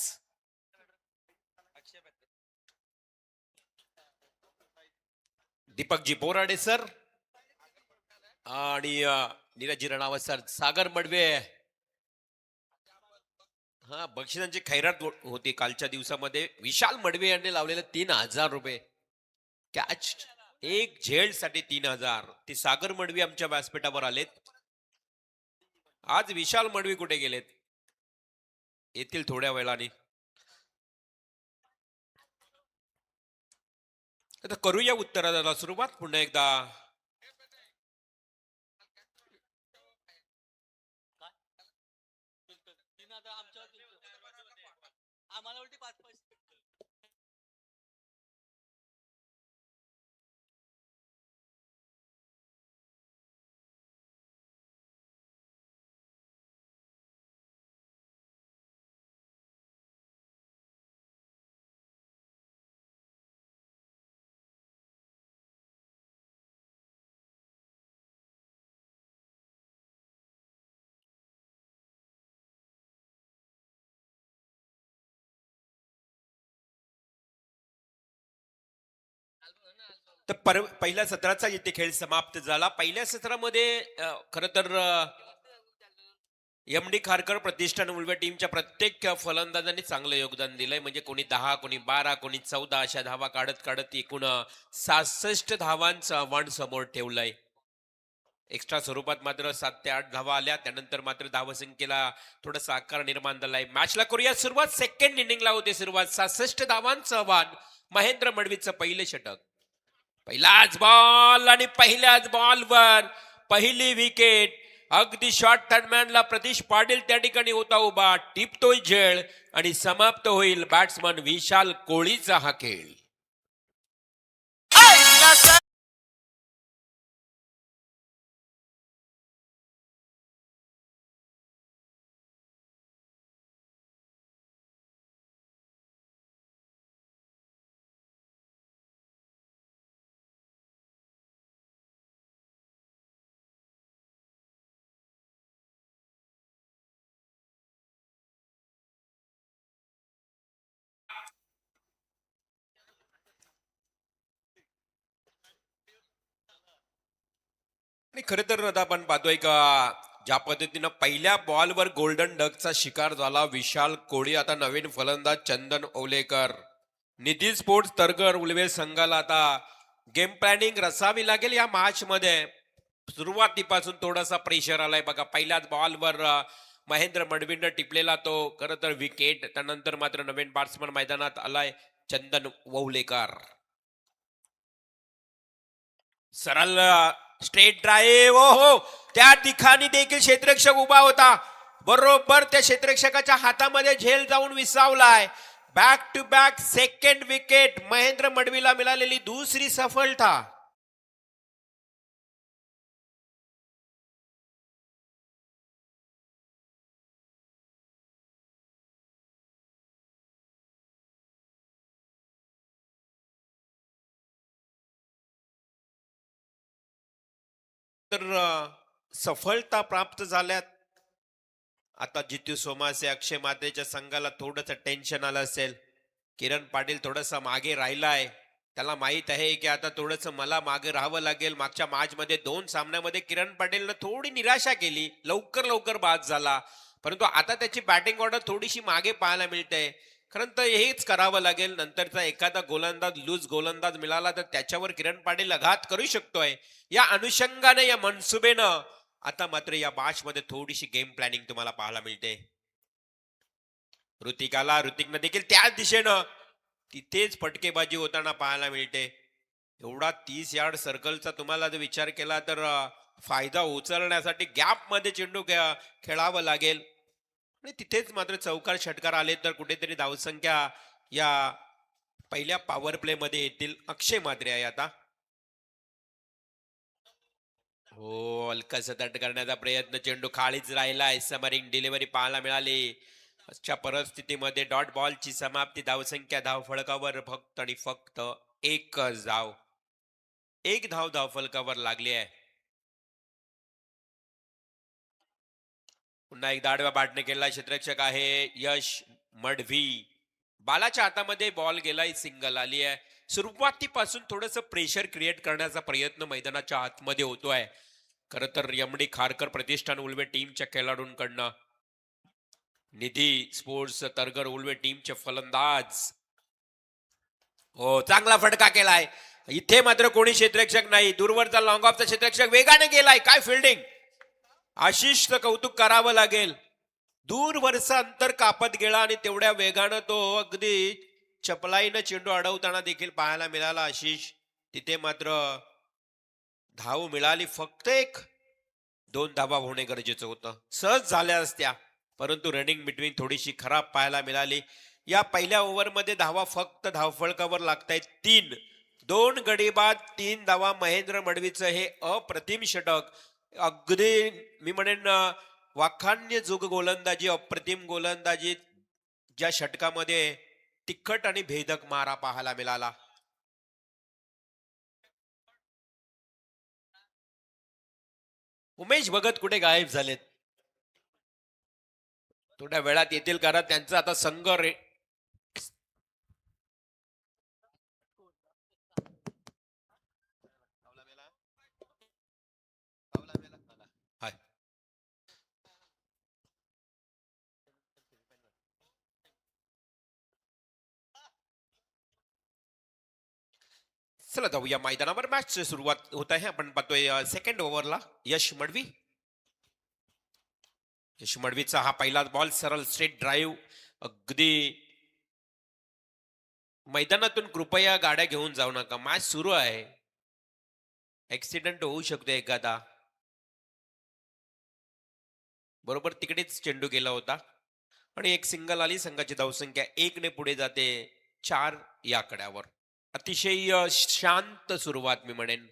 Deepakji Borade sir आणि नीरजजी रणावत सर. सागर मडवे. हा, बक्षिसांची खैरात होती कालच्या दिवसामध्ये. विशाल मडवे यांनी लावलेले 3000 रुपये कॅच. एक झेड साठी 3000. ते सागर मडवी आमच्या व्यासपीठावर आलेत. आज विशाल मडवी कुठे गेलेत? येतील थोड्या वेळाने. आता करूया उत्तराला सुरुवात पुन्हा एकदा. तर पहिल्या सत्राचा इथे खेळ समाप्त झाला. पहिल्या सत्रामध्ये खर तर एम डी खारकर प्रतिष्ठान उलव्या टीमच्या प्रत्येक फलंदाजांनी चांगलं योगदान दिलंय. म्हणजे कोणी 10, कोणी 12, कोणी 14 अशा धावा काढत काढत एकूण 66 धावांचं आव्हान समोर ठेवलंय. एक्स्ट्रा स्वरूपात मात्र 7 ते 8 धावा आल्या. त्यानंतर मात्र धावसंख्येला थोडासा आकार निर्माण झालाय. मॅचला करूया सुरुवात. सेकंड इनिंगला होते सुरुवात. 66 धावांचं आव्हान. महेंद्र मडवीचं पहिलं षटक. पहिलाच बॉल आणि पहिल्याच बॉलवर पहिली विकेट. अगदी शॉर्ट थर्डमॅनला प्रतीश पाटील त्या ठिकाणी होता उभा. टिपतोय झेळ आणि समाप्त होईल बॅट्समन विशाल कोळीचा हा खेळ. आणि खर तर आता आपण पाहतोय का ज्या पद्धतीनं पहिल्या बॉलवर गोल्डन डकचा शिकार झाला विशाल कोळी. आता नवीन फलंदाज चंदन ओलेकर. निधी स्पोर्ट्स तरगर उलवे संघाला आता गेम प्लॅनिंग रसावी लागेल या मॅच मध्ये. सुरुवातीपासून थोडासा प्रेशर आलाय बघा. पहिल्याच बॉलवर महेंद्र मडवींना टिपलेला तो खरं तर विकेट. त्यानंतर मात्र नवीन बॅट्समन मैदानात आलाय चंदन वौलेकर. सरळ स्ट्रेट ड्राईव्ह. हो, त्या ठिकाणी देखील क्षेत्ररक्षक उभा होता. बरोबर त्या क्षेत्ररक्षकाच्या हातामध्ये झेल जाऊन विसावलाय. Back to back second wicket Mahendra मडवीला मिळालेली दुसरी सफलता. तर सफलता प्राप्त झाल्यात. आता जितू सोमासे अक्षय मात्रेच्या संघाला थोडंसं टेन्शन आलं असेल. किरण पाटील थोडंसं मागे राहिलाय. त्याला माहित आहे की आता थोडंसं मला मागे राहावं लागेल. मागच्या मॅच मध्ये 2 सामन्यामध्ये किरण पाटीलनं थोडी निराशा केली, लवकर बाद झाला. परंतु आता त्याची बॅटिंग ऑर्डर थोडीशी मागे पाहायला मिळते. खरं तर हेच करावं लागेल. नंतरचा एखादा गोलंदाज लूज गोलंदाज मिळाला तर त्याच्यावर किरण पाटील आघात करू शकतोय. या अनुषंगाने या मनसुबेनं आता मात्र या मॅच मध्ये थोडीशी गेम प्लॅनिंग तुम्हाला पाहायला मिळते. ऋतिकनं देखील त्याच दिशेनं तिथेच फटकेबाजी होताना पाहायला मिळते. एवढा 30 यार्ड सर्कलचा तुम्हाला जर विचार केला तर फायदा उचलण्यासाठी गॅप मध्ये चेंडू खेळावं लागेल. आणि तिथेच मात्र चौकार षटकार आले तर कुठेतरी धावसंख्या या पहिल्या पॉवर प्ले मध्ये येतील. अक्षय मात्रे आहे आता. हो, हलकासा तट करण्याचा प्रयत्न, चेंडू खालीच राहिलाय. समरिंग डिलिव्हरी पाहायला मिळाली. अशा परिस्थितीमध्ये डॉट बॉलची समाप्ती. धावसंख्या धावफलकावर फक्त आणि फक्त एकच धाव. एक धाव धावफलकावर लागली आहे. पुन्हा एकदा आडव्या बॅटने केलेला क्षेत्ररक्षक आहे यश मडवी. बालाच्या हातामध्ये बॉल गेलाय, सिंगल आली आहे. सुरुवातीपासून थोडस प्रेशर क्रिएट करण्याचा प्रयत्न मैदानाच्या आतमध्ये होतोय. खर तर यमडी खारकर प्रतिष्ठान उल्वे टीमच्या खेळाडूंकडनं. निधी स्पोर्ट्स तरगर उल्वे टीमचे फलंदाज. हो, चांगला फटका केलाय. इथे मात्र कोणी क्षेत्ररक्षक नाही. दूरवरचा लॉंग ऑफचा क्षेत्ररक्षक वेगाने गेलाय. काय फिल्डिंग. आशिषचं कौतुक करावं लागेल. दूरवरचा अंतर कापत गेला आणि तेवढ्या वेगानं तो अगदी चपलाईनं चेंडू अडवताना देखील पाहायला मिळाला आशिष. तिथे मात्र धाव मिळाली फक्त एक. 2 धावा होणे गरजेचं होतं. सहज झाल्या असत्या परंतु रनिंग बिटवीन थोडीशी खराब पाहायला मिळाली. या पहिल्या ओव्हरमध्ये धावा फक्त धावफलकावर लागतायत 3. 2 गडी बाद 3 धावा. महेंद्र मडवीचं हे अप्रतिम षटक. अगदी मी म्हणेन वाखाण्य जोग गोलंदाजी, अप्रतिम गोलंदाजी. ज्या षटकामध्ये तिखट आणि भेदक मारा पाहायला मिळाला. उमेश भगत कुठे गायब झालेत. थोड्या वेळात येतील कारण त्यांचा आता संघ चला जाऊया मैदानावर. मॅच सुरुवात होत आहे. आपण पाहतोय सेकंड ओव्हरला यश मडवीचा हा पहिला बॉल. सरळ स्ट्रेट ड्राईव्ह. अगदी मैदानातून कृपया गाड्या घेऊन जाऊ नका. मॅच सुरू आहे. ऍक्सिडेंट होऊ शकतो एखादा. बरोबर तिकडेच चेंडू गेला होता आणि एक सिंगल आली. संघाची धावसंख्या 1 ने पुढे जाते 4 या आकड्यावर. अतिशय शांत सुरुवात मी म्हणेन.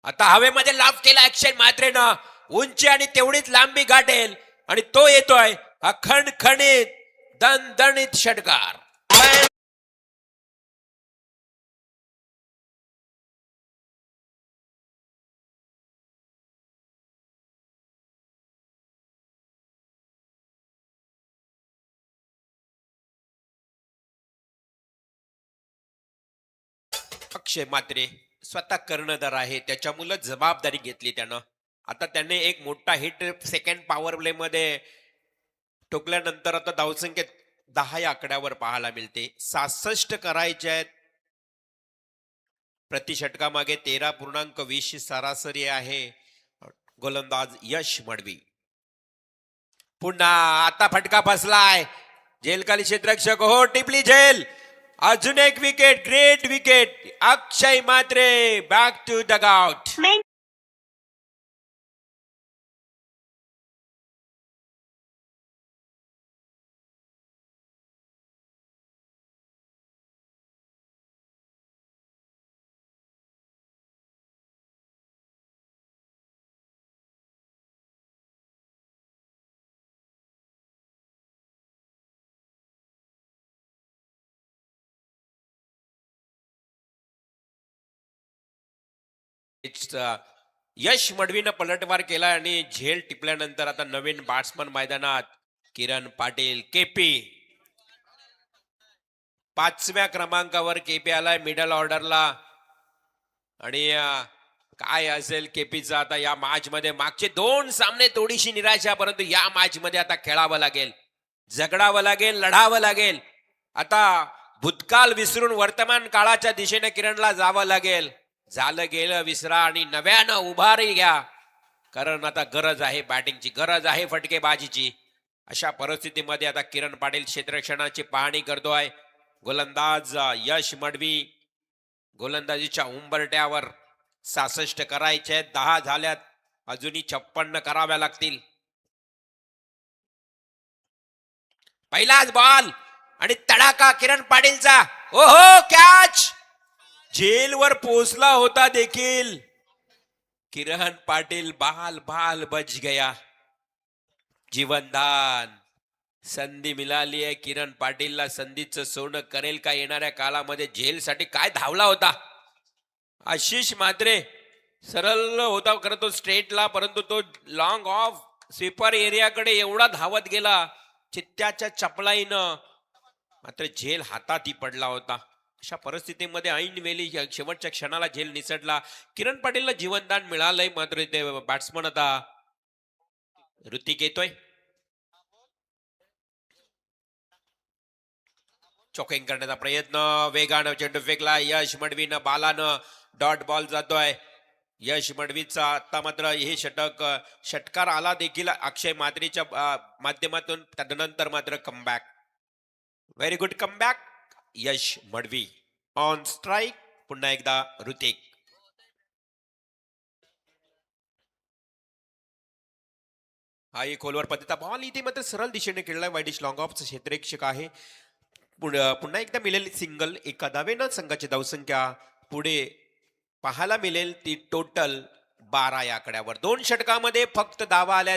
आता हवेमध्ये लाभ केला अक्षय मात्रेनं. उंची आणि तेवढीच लांबी गाठेल आणि तो येतोय खणखणीत दणदणीत षटकार. अक्षय मात्रे स्वतः कर्णधार आहे. त्याच्यामुळे जबाबदारी घेतली त्यानं. आता त्याने एक मोठा हिट सेकंड पॉवर प्ले मध्ये ठोकल्यानंतर आता धावसंख्येत 10 या आकड्यावर पाहायला मिळते. 66 करायचे आहेत. प्रति षटकामागे 13.20 सरासरी आहे. गोलंदाज यश मडवी. पुन्हा आता फटका बसलाय. झेलखाली क्षेत्ररक्षक हो टिपली झेल. अजून एक wicket. Great wicket. Akshay Matre back to the out. Yash मडवीनं पलटवार केला आणि झेल टिपल्यानंतर आता नवीन बॅट्समन मैदानात किरण पाटील. केपी 5व्या क्रमांकावर केपी आलाय मिडल ऑर्डरला. आणि काय असेल केपीचा आता या मॅच मध्ये. मागचे 2 सामने थोडीशी निराशा, परंतु या मॅच मध्ये आता खेळावं लागेल, झगडावं लागेल, लढावं लागेल. आता भूतकाळ विसरून वर्तमान काळाच्या दिशेने किरणला जावं लागेल. झालं गेलं विसरा आणि नव्यानं उभारी घ्या, कारण आता गरज आहे बॅटिंगची, गरज आहे फटकेबाजीची. अशा परिस्थितीमध्ये आता किरण पाटील क्षेत्ररक्षणाची पाहणी करतोय. गोलंदाज यश मडवी गोलंदाजीच्या उंबरट्यावर. 66 करायचे, 10 झाल्यात, अजूनही 56 कराव्या लागतील. पहिलाच बॉल आणि तडाका किरण पाटीलचा. ओहो, कॅच झेलवर पोहोचला होता देखील. किरण पाटील बाल बाल बच गया. जीवनदान. संधी मिळाली आहे किरण पाटीलला. संधीचं सोनं करेल का येणाऱ्या काळामध्ये. झेलसाठी काय धावला होता आशिष मात्रे. सरळ होता खरं तो स्ट्रेटला, परंतु तो लॉंग ऑफ स्वीपर एरियाकडे एवढा धावत गेला चित्त्याच्या चपलाईनं, मात्र झेल हातातही पडला होता. अशा परिस्थितीमध्ये ऐन वेळी शेवटच्या क्षणाला झेल निसटला. किरण पाटीलला जीवनदान मिळालंय, मात्र ते बॅट्समन आता ऋतिक येतोय. चॉकिंग करण्याचा प्रयत्न, वेगानं चेंडू फेकला यश मडवीनं, बालानं डॉट बॉल जातोय. यश मडवीचा आता मात्र हे षटकार आला देखील अक्षय मात्रेच्या माध्यमातून. तदनंतर मात्र comeback, very good comeback. Yash Madavi on strike. पुन्हा एकदा ऋतिक. हा एक खोलवर पद्धतीचा बॉल इथे मात्र सरळ दिशेने खेळलाय. वाईडिश लॉंग ऑफचा क्षेत्ररक्षक आहे. पुन्हा एकदा मिळेल सिंगल. एका धावेनं संघाची धावसंख्या पुढे पाहायला मिळेल ती टोटल 12 या आकड्यावर. 2 षटकामध्ये फक्त धावा आल्या.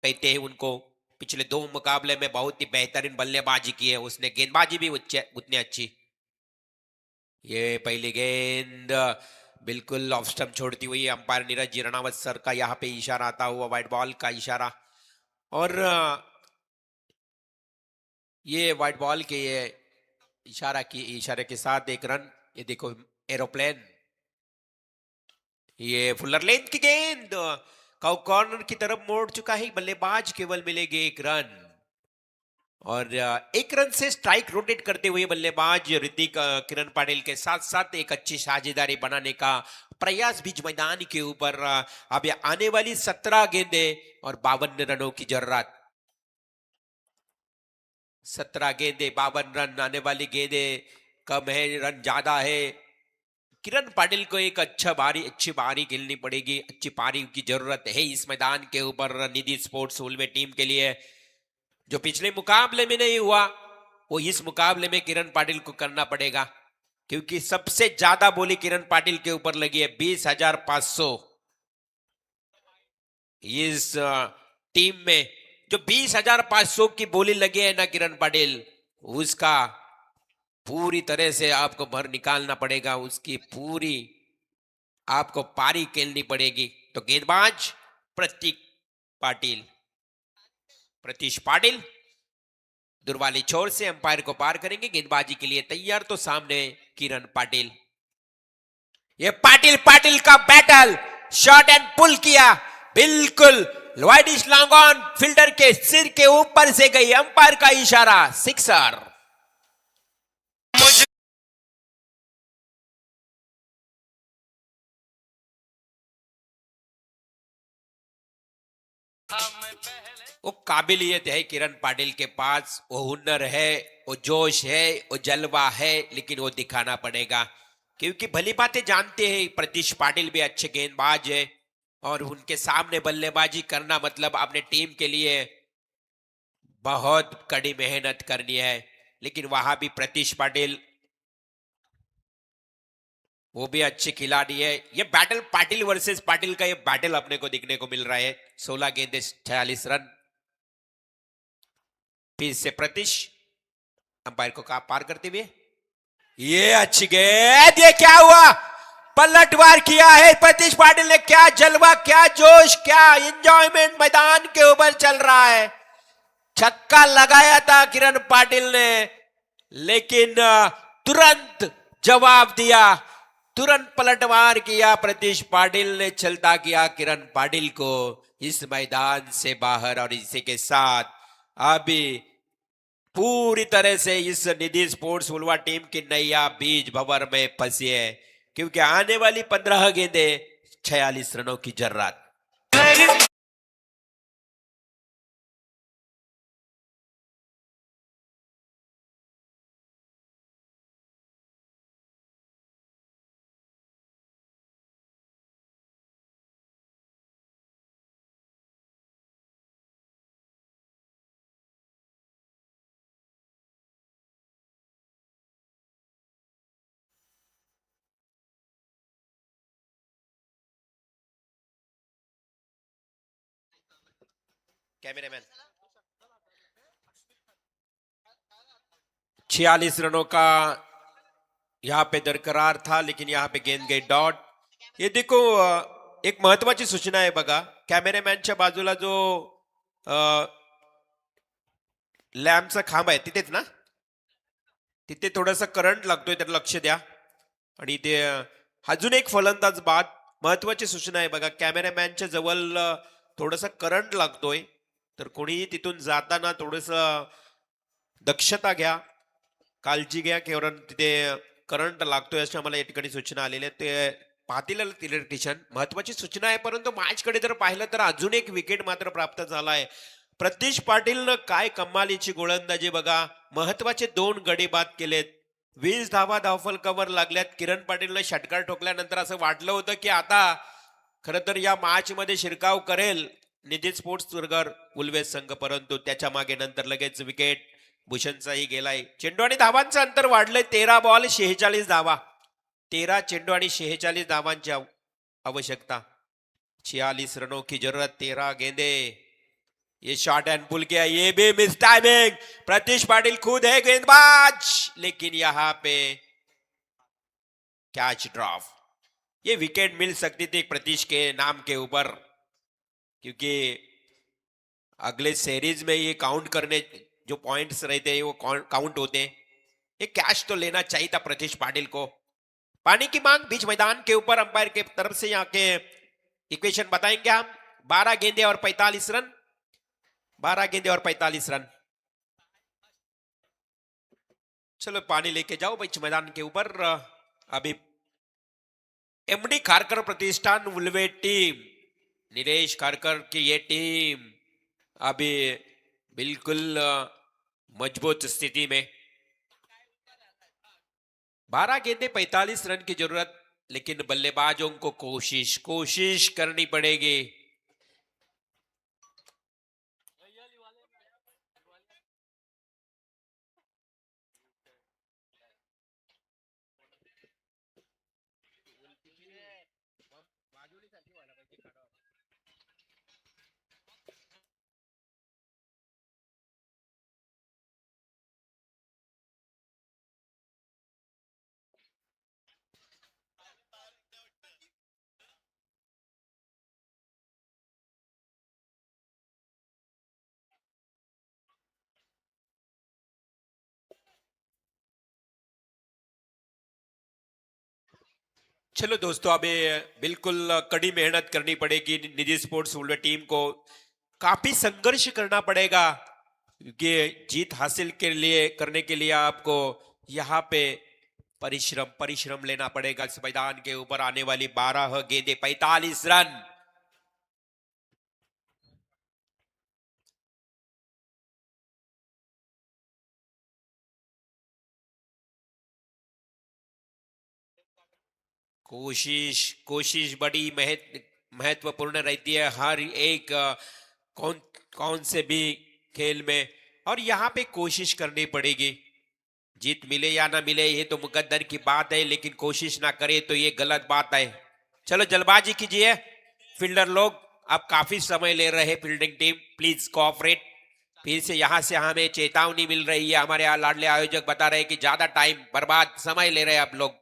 कहते हैं उनको पिछले 2 मुकाबले में बहुत ही बेहतरीन बल्लेबाजी की है उसने. गेंदबाजी भी उतनी अच्छी. ये पहली गेंद बिल्कुल ऑफ स्टंप छोड़ती हुई अंपायर नीरज जीरणावत सर का यहाँ पे इशारा आता हुआ, व्हाइट बॉल का इशारा. और ये व्हाइट बॉल के ये इशारे के साथ एक रन. ये देखो एरोप्लेन. ये फुलर लेंथ की गेंद कॉर्नर की तरफ मोड़ चुका है. बल्लेबाज केवल मिलेगी 1 रन. और 1 रन से स्ट्राइक रोटेट करते हुए बल्लेबाज ऋतिक किरण पाटिल के साथ साथ एक अच्छी साझेदारी बनाने का प्रयास बीच मैदान के ऊपर. अब आने वाली 17 गेंदे और 52 रनों की जरूरत. 17 गेंदे 52 रन. आने वाली गेंदे कम है, रन ज्यादा है। किरण पाटिल को एक अच्छी पारी खेलनी पड़ेगी, अच्छी पारी की जरूरत है इस मैदान के ऊपर निधि स्पोर्ट्स उल्वे टीम के लिए। जो पिछले मुकाबले में नहीं हुआ वो इस मुकाबले में किरण पाटिल को करना पड़ेगा, क्योंकि सबसे ज्यादा बोली किरण पाटिल के ऊपर लगी है 20,500। इस टीम में जो 20,500 की बोली लगी है ना किरण पाटिल, उसका पूरी तरह से आपको भर निकालना पड़ेगा, उसकी पूरी आपको पारी खेलनी पड़ेगी। तो गेंदबाज प्रतीक पाटिल, प्रतीश पाटिल दूर वाली छोर से अंपायर को पार करेंगे, गेंदबाजी के लिए तैयार। तो सामने किरण पाटिल, ये पाटिल पाटिल का बैटल, शॉट एंड पुल किया, बिल्कुल वाइडिश लॉन्ग ऑन, फील्डर के सिर के ऊपर से गई, अंपायर का इशारा, सिक्सर। वो काबिलियत है किरण पाटिल के पास, वो हुनर है, वो जोश है, वो जलवा है, लेकिन वो दिखाना पड़ेगा, क्योंकि भली बातें जानते हैं प्रतीश पाटिल भी अच्छे गेंदबाज है, और उनके सामने बल्लेबाजी करना मतलब अपने टीम के लिए बहुत कड़ी मेहनत करनी है। लेकिन वहां भी प्रतीश पाटिल वो भी अच्छे खिलाड़ी है। ये बैटल पाटिल वर्सेस पाटिल का ये बैटल अपने को देखने को मिल रहा है। 16 गेंदे 46 रन। फिर से प्रतीश अंपायर को पार करते हुए, ये अच्छी गेंद, ये क्या हुआ, पलटवार किया है प्रतीश पाटिल ने। क्या जलवा, क्या जोश, क्या एंजॉयमेंट मैदान के ऊपर चल रहा है। छक्का लगाया था किरण पाटिल ने, लेकिन तुरंत जवाब दिया, तुरंत पलटवार किया प्रतीश पाटिल ने, चलता किया किरण पाटिल को इस मैदान से बाहर। और इसी के साथ अभी पूरी तरह से इस निधि स्पोर्ट्स उल्वा टीम की नैया बीज भंवर में फंसी है, क्योंकि आने वाली 15 गेंदे 46 रनों की जरूरत। कैमरामैन, 46 रनों का यहां पे दरकरार था, लेकिन यहां पे गेंद गई डॉट। ये देखो एक महत्वाची सूचना आहे बघा, कॅमेरामॅनच्या बाजूला जो लॅम्पचा खांब आहे तिथेच ना, तिथे थोडासा करंट लागतोय, तर लक्ष द्या। आणि ते अजून एक फलंदाज बाद, महत्वाची सूचना आहे बघा, कॅमेरामॅनच्या जवळ थोडासा करंट लागतोय, तर कोणीही तिथून जाताना थोडस दक्षता घ्या, काळजी घ्या, कारण तिथे करंट लागतोय अशा मला या ठिकाणी सूचना आलेल्या आहेत, ते पाहतील इलेक्ट्रिशियन। महत्वाची सूचना आहे, परंतु मॅचकडे जर पाहिलं तर अजून एक विकेट मात्र प्राप्त झाला आहे। प्रतीश पाटीलनं काय कमालीची गोलंदाजी बघा, महत्वाचे 2 गडी बाद केलेत, 20 धावा धावफलकावर लागल्यात। किरण पाटीलनं षटकार ठोकल्यानंतर असं वाटलं होतं की आता खरं तर या मॅच मध्ये शिरकाव करेल निधी स्पोर्ट्स तुरगर उल्वे संघ, परंतु त्याच्या मागे नंतर लगेच विकेट भूषणचाही गेलाय। चेंडू आणि धावांचं अंतर वाढलंय, 13 बॉल 46 धावा, 13 चेंडू आणि 46 धावांची आवश्यकता, 46 रनों की जरूरत, 13 गेंदे। ये शॉट एंड पुल किया, ये भी मिस टाइमिंग, प्रतीश पाटिल खुद है गेंदबाज, लेकिन यहां पे कैच ड्रॉप। ये विकेट मिल सकती थी प्रतीश के नाम के ऊपर, क्योंकि अगले सीरीज में ये काउंट करने जो पॉइंट्स रहते हैं वो काउंट होते हैं। ये कैच तो लेना चाहिए था प्रतीश पाटिल को। पानी की मांग बीच मैदान के ऊपर, अंपायर के तरफ से यहाँ के इक्वेशन बताएंगे हम। 12 गेंदे और 45 रन, 12 गेंदे और 45 रन। चलो पानी लेके जाओ बीच मैदान के ऊपर। अभी एमडी खारकर प्रतिष्ठान उल्वे टीम, नीलेश खारकर की ये टीम अभी बिल्कुल मजबूत स्थिति में। 12 गेंदे 45 रन की जरूरत, लेकिन बल्लेबाजों को कोशिश करनी पड़ेगी। चलो दोस्तों, अभी बिल्कुल कड़ी मेहनत करनी पड़ेगी निजी स्पोर्ट्स बुलवे टीम को। काफी संघर्ष करना पड़ेगा ये जीत हासिल के लिए करने के लिए आपको यहाँ पे परिश्रम लेना पड़ेगा। इस मैदान के ऊपर आने वाली 12 गेंदे 45 रन। कोशिश बड़ी महत्वपूर्ण रहती है हर एक कौन कौन से भी खेल में, और यहाँ पे कोशिश करनी पड़ेगी। जीत मिले या ना मिले ये तो मुकद्दर की बात है, लेकिन कोशिश ना करे तो ये गलत बात है। चलो जल्दबाजी कीजिए फील्डर लोग, अब काफी समय ले रहे हैं फील्डिंग टीम, प्लीज कोऑपरेट। फिर से यहाँ से हमें चेतावनी मिल रही है, हमारे यहाँ लाडले आयोजक बता रहे हैं कि ज्यादा टाइम बर्बाद समय ले रहे हैं आप लोग।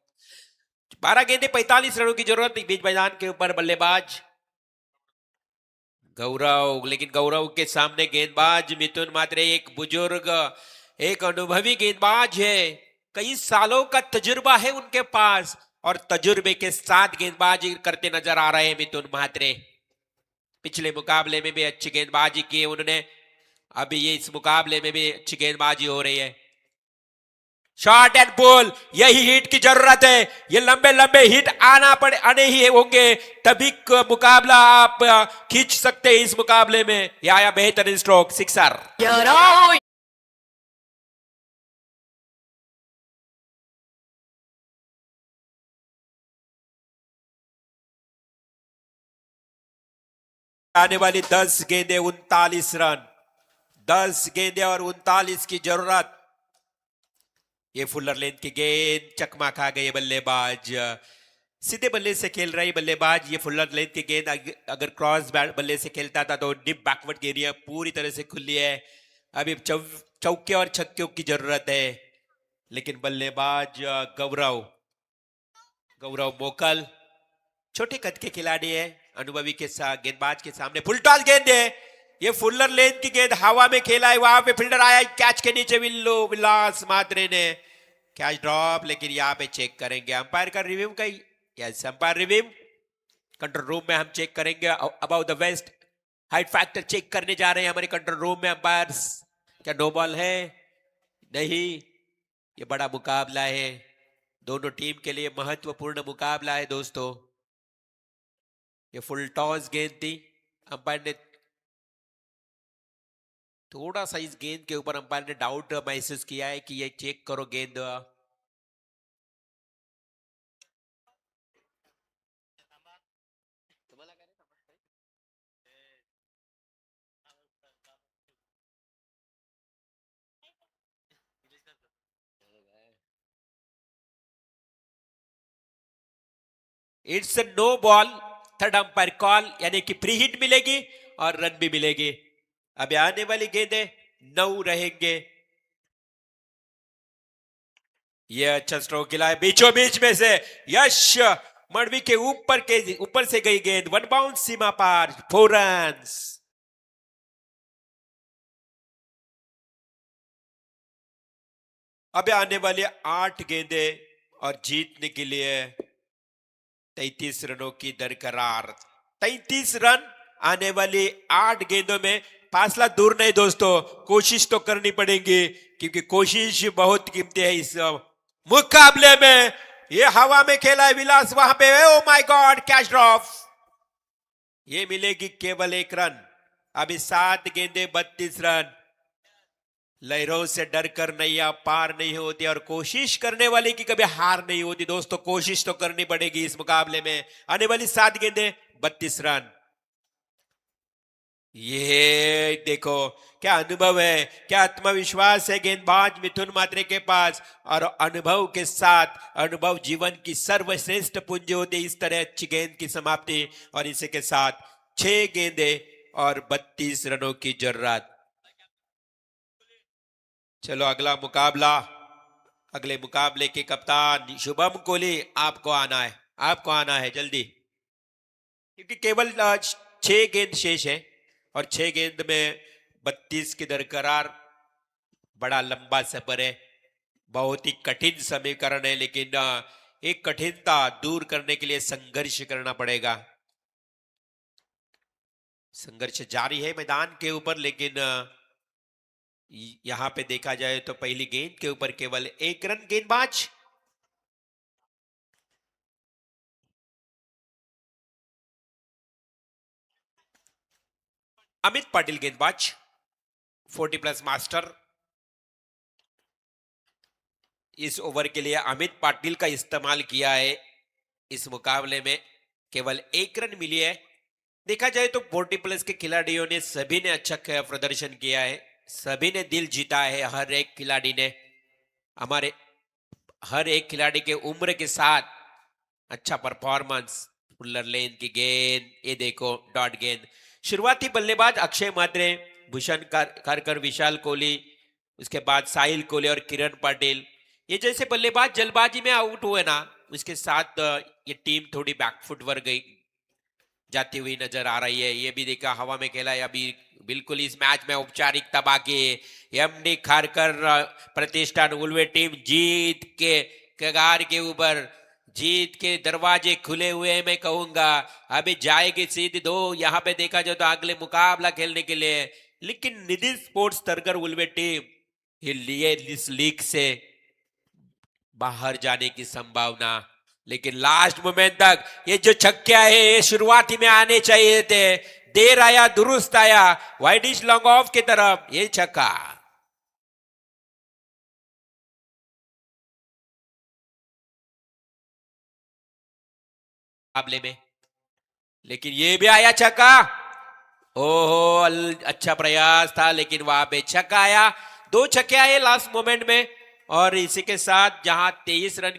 12 गेंदे 45 रनों की जरूरत। बीच मैदान के ऊपर बल्लेबाज गौरव, लेकिन गौरव के सामने गेंदबाज मिथुन म्हात्रे एक बुजुर्ग, एक अनुभवी गेंदबाज है। कई सालों का तजुर्बा है उनके पास, और तजुर्बे के साथ गेंदबाजी करते नजर आ रहे हैं मिथुन म्हात्रे। पिछले मुकाबले में भी अच्छी गेंदबाजी की उन्होंने, अभी ये इस मुकाबले में भी अच्छी गेंदबाजी हो रही है। शॉट एंड पुल, यही हिट की जरूरत है। ये लंबे लंबे हिट आने ही होंगे, तभी मुकाबला आप खींच सकते हैं इस मुकाबले में। ये आया बेहतरीन स्ट्रोक, सिक्सर। आने वाली 10 गेंदे 39 रन, 10 गेंदे और 39 की जरूरत। ये फुलर लेंथ की गेंद चकमा खा गए बल्लेबाज, सीधे बल्ले से खेल रही बल्लेबाज। ये फुलर लेंथ की गेंद अगर क्रॉस बल्ले से खेलता था तो डिप बैकवर्ड एरिया पूरी तरह से खुली है। अभी चौके और छक्कों की जरूरत है, लेकिन बल्लेबाज गौरव मोकल छोटे कद के खिलाड़ी है, अनुभवी के साथ गेंदबाज के सामने फुल टॉस गेंद है। ये फुलर लेंथ की गेंद हवा में खेला है, वहां पे फील्डर आया कैच के नीचे, विलास म्हात्रे ने कैच ड्रॉप। लेकिन यहाँ पे चेक करेंगे अंपायर का रिव्यू का, yes umpire review control room में हम चेक करेंगे। About the waist height factor check करने जा रहे हैं हमारे कंट्रोल रूम में अंपायर्स। क्या नो बॉल है? नहीं, ये बड़ा मुकाबला है, दोनों टीम के लिए महत्वपूर्ण मुकाबला है दोस्तों। ये फुल टॉस गेंद थी, अंपायर ने थोड़ा सा इस गेंद के ऊपर अंपायर ने डाउट महसूस किया है कि ये चेक करो गेंद। It's no ball, third umpire call, यानी कि फ्री हिट मिलेगी और रन भी मिलेगी। अब आने वाली गेंदें 9 रहेंगे। ये अच्छा स्ट्रोक खिला है बीचों बीच में से, यश मड़वी के ऊपर से गई गेंद, वन बाउंस सीमा पार, 4 रन्स। अब आने वाली 8 गेंदे और जीतने के लिए 33 रनों की दरकरार। 33 रन आने वाली 8 गेंदों में, फासला दूर नहीं दोस्तों, कोशिश तो करनी पड़ेगी क्योंकि कोशिश बहुत कीमती है इस मुकाबले में। ये हवा में खेला है विलास, वहां पे oh my God catch drop, ये मिलेगी केवल 1 रन। अभी 7 गेंदे 32 रन। लहरों से डर कर नैया पार नहीं होती और कोशिश करने वाले की कभी हार नहीं होती। दोस्तों कोशिश तो करनी पड़ेगी इस मुकाबले में। आने वाली 7 गेंदें 32 रन। ये देखो क्या अनुभव है, क्या आत्मविश्वास है गेंदबाज मिथुन मात्रे के पास। और अनुभव के साथ, अनुभव जीवन की सर्वश्रेष्ठ पूंजी होती है। इस तरह अच्छी गेंद की समाप्ति और इसी के साथ 6 गेंदें और 32 रनों की जरूरत। चलो अगला मुकाबला। अगले मुकाबले के कप्तान शुभम कोहली, आपको आना है, आपको आना है जल्दी, क्योंकि केवल 6 गेंद शेष है और 6 गेंद में 32 की दरकरार। बड़ा लंबा सफर है, बहुत ही कठिन समीकरण है, लेकिन एक कठिनता दूर करने के लिए संघर्ष करना पड़ेगा। संघर्ष जारी है मैदान के ऊपर, लेकिन यहां पे देखा जाए तो पहली गेंद के ऊपर केवल 1 रन। गेंदबाज अमित पाटिल, गेंदबाज 40+ मास्टर। इस ओवर के लिए अमित पाटिल का इस्तेमाल किया है। इस मुकाबले में केवल 1 रन मिली है। देखा जाए तो 40+ के खिलाड़ियों ने सभी ने अच्छा प्रदर्शन किया है, सभी ने दिल जीता है। हर एक खिलाड़ी ने, हमारे हर एक खिलाड़ी के उम्र के साथ अच्छा परफॉर्मेंस। फुल्लर लेन की गेंद, ये देखो डॉट गेंद। शुरुआती बल्लेबाज अक्षय मात्रे, भूषण खारकर, विशाल कोहली, उसके बाद साहिल कोहली और किरण पाटिल, ये जैसे बल्लेबाज जल्दबाजी में आउट हुए ना, उसके साथ ये टीम थोड़ी बैकफुट पर गई जाती हुई नजर आ रही है। ये भी देखा हवा में खेला है अभी। बिल्कुल इस मैच में औपचारिकता बाकी है। एमडी खारकर प्रतिष्ठान उल्वे टीम जीत के कगार के ऊपर, जीत के दरवाजे खुले हुए हैं मैं कहूंगा। अभी जाएगी सीधी 2। यहाँ पे देखा जाए तो अगले मुकाबला खेलने के लिए, लेकिन निधि स्पोर्ट्स तरकर उल्वे टीम ये लिए इस लीग से बाहर जाने की संभावना। लेकिन लास्ट मोमेंट तक ये जो छक्के आए ये शुरुआती में आने चाहिए थे। देर आया दुरुस्त आया, वाइडिश लॉन्ग ऑफ की तरफ ये छक्का। मुकाबले में, लेकिन ये भी आया छक्का। ओहो अच्छा प्रयास था, लेकिन वहां पे छक्का आया। 2 छक्के आए लास्ट मोमेंट में और इसी के साथ जहां 23 रन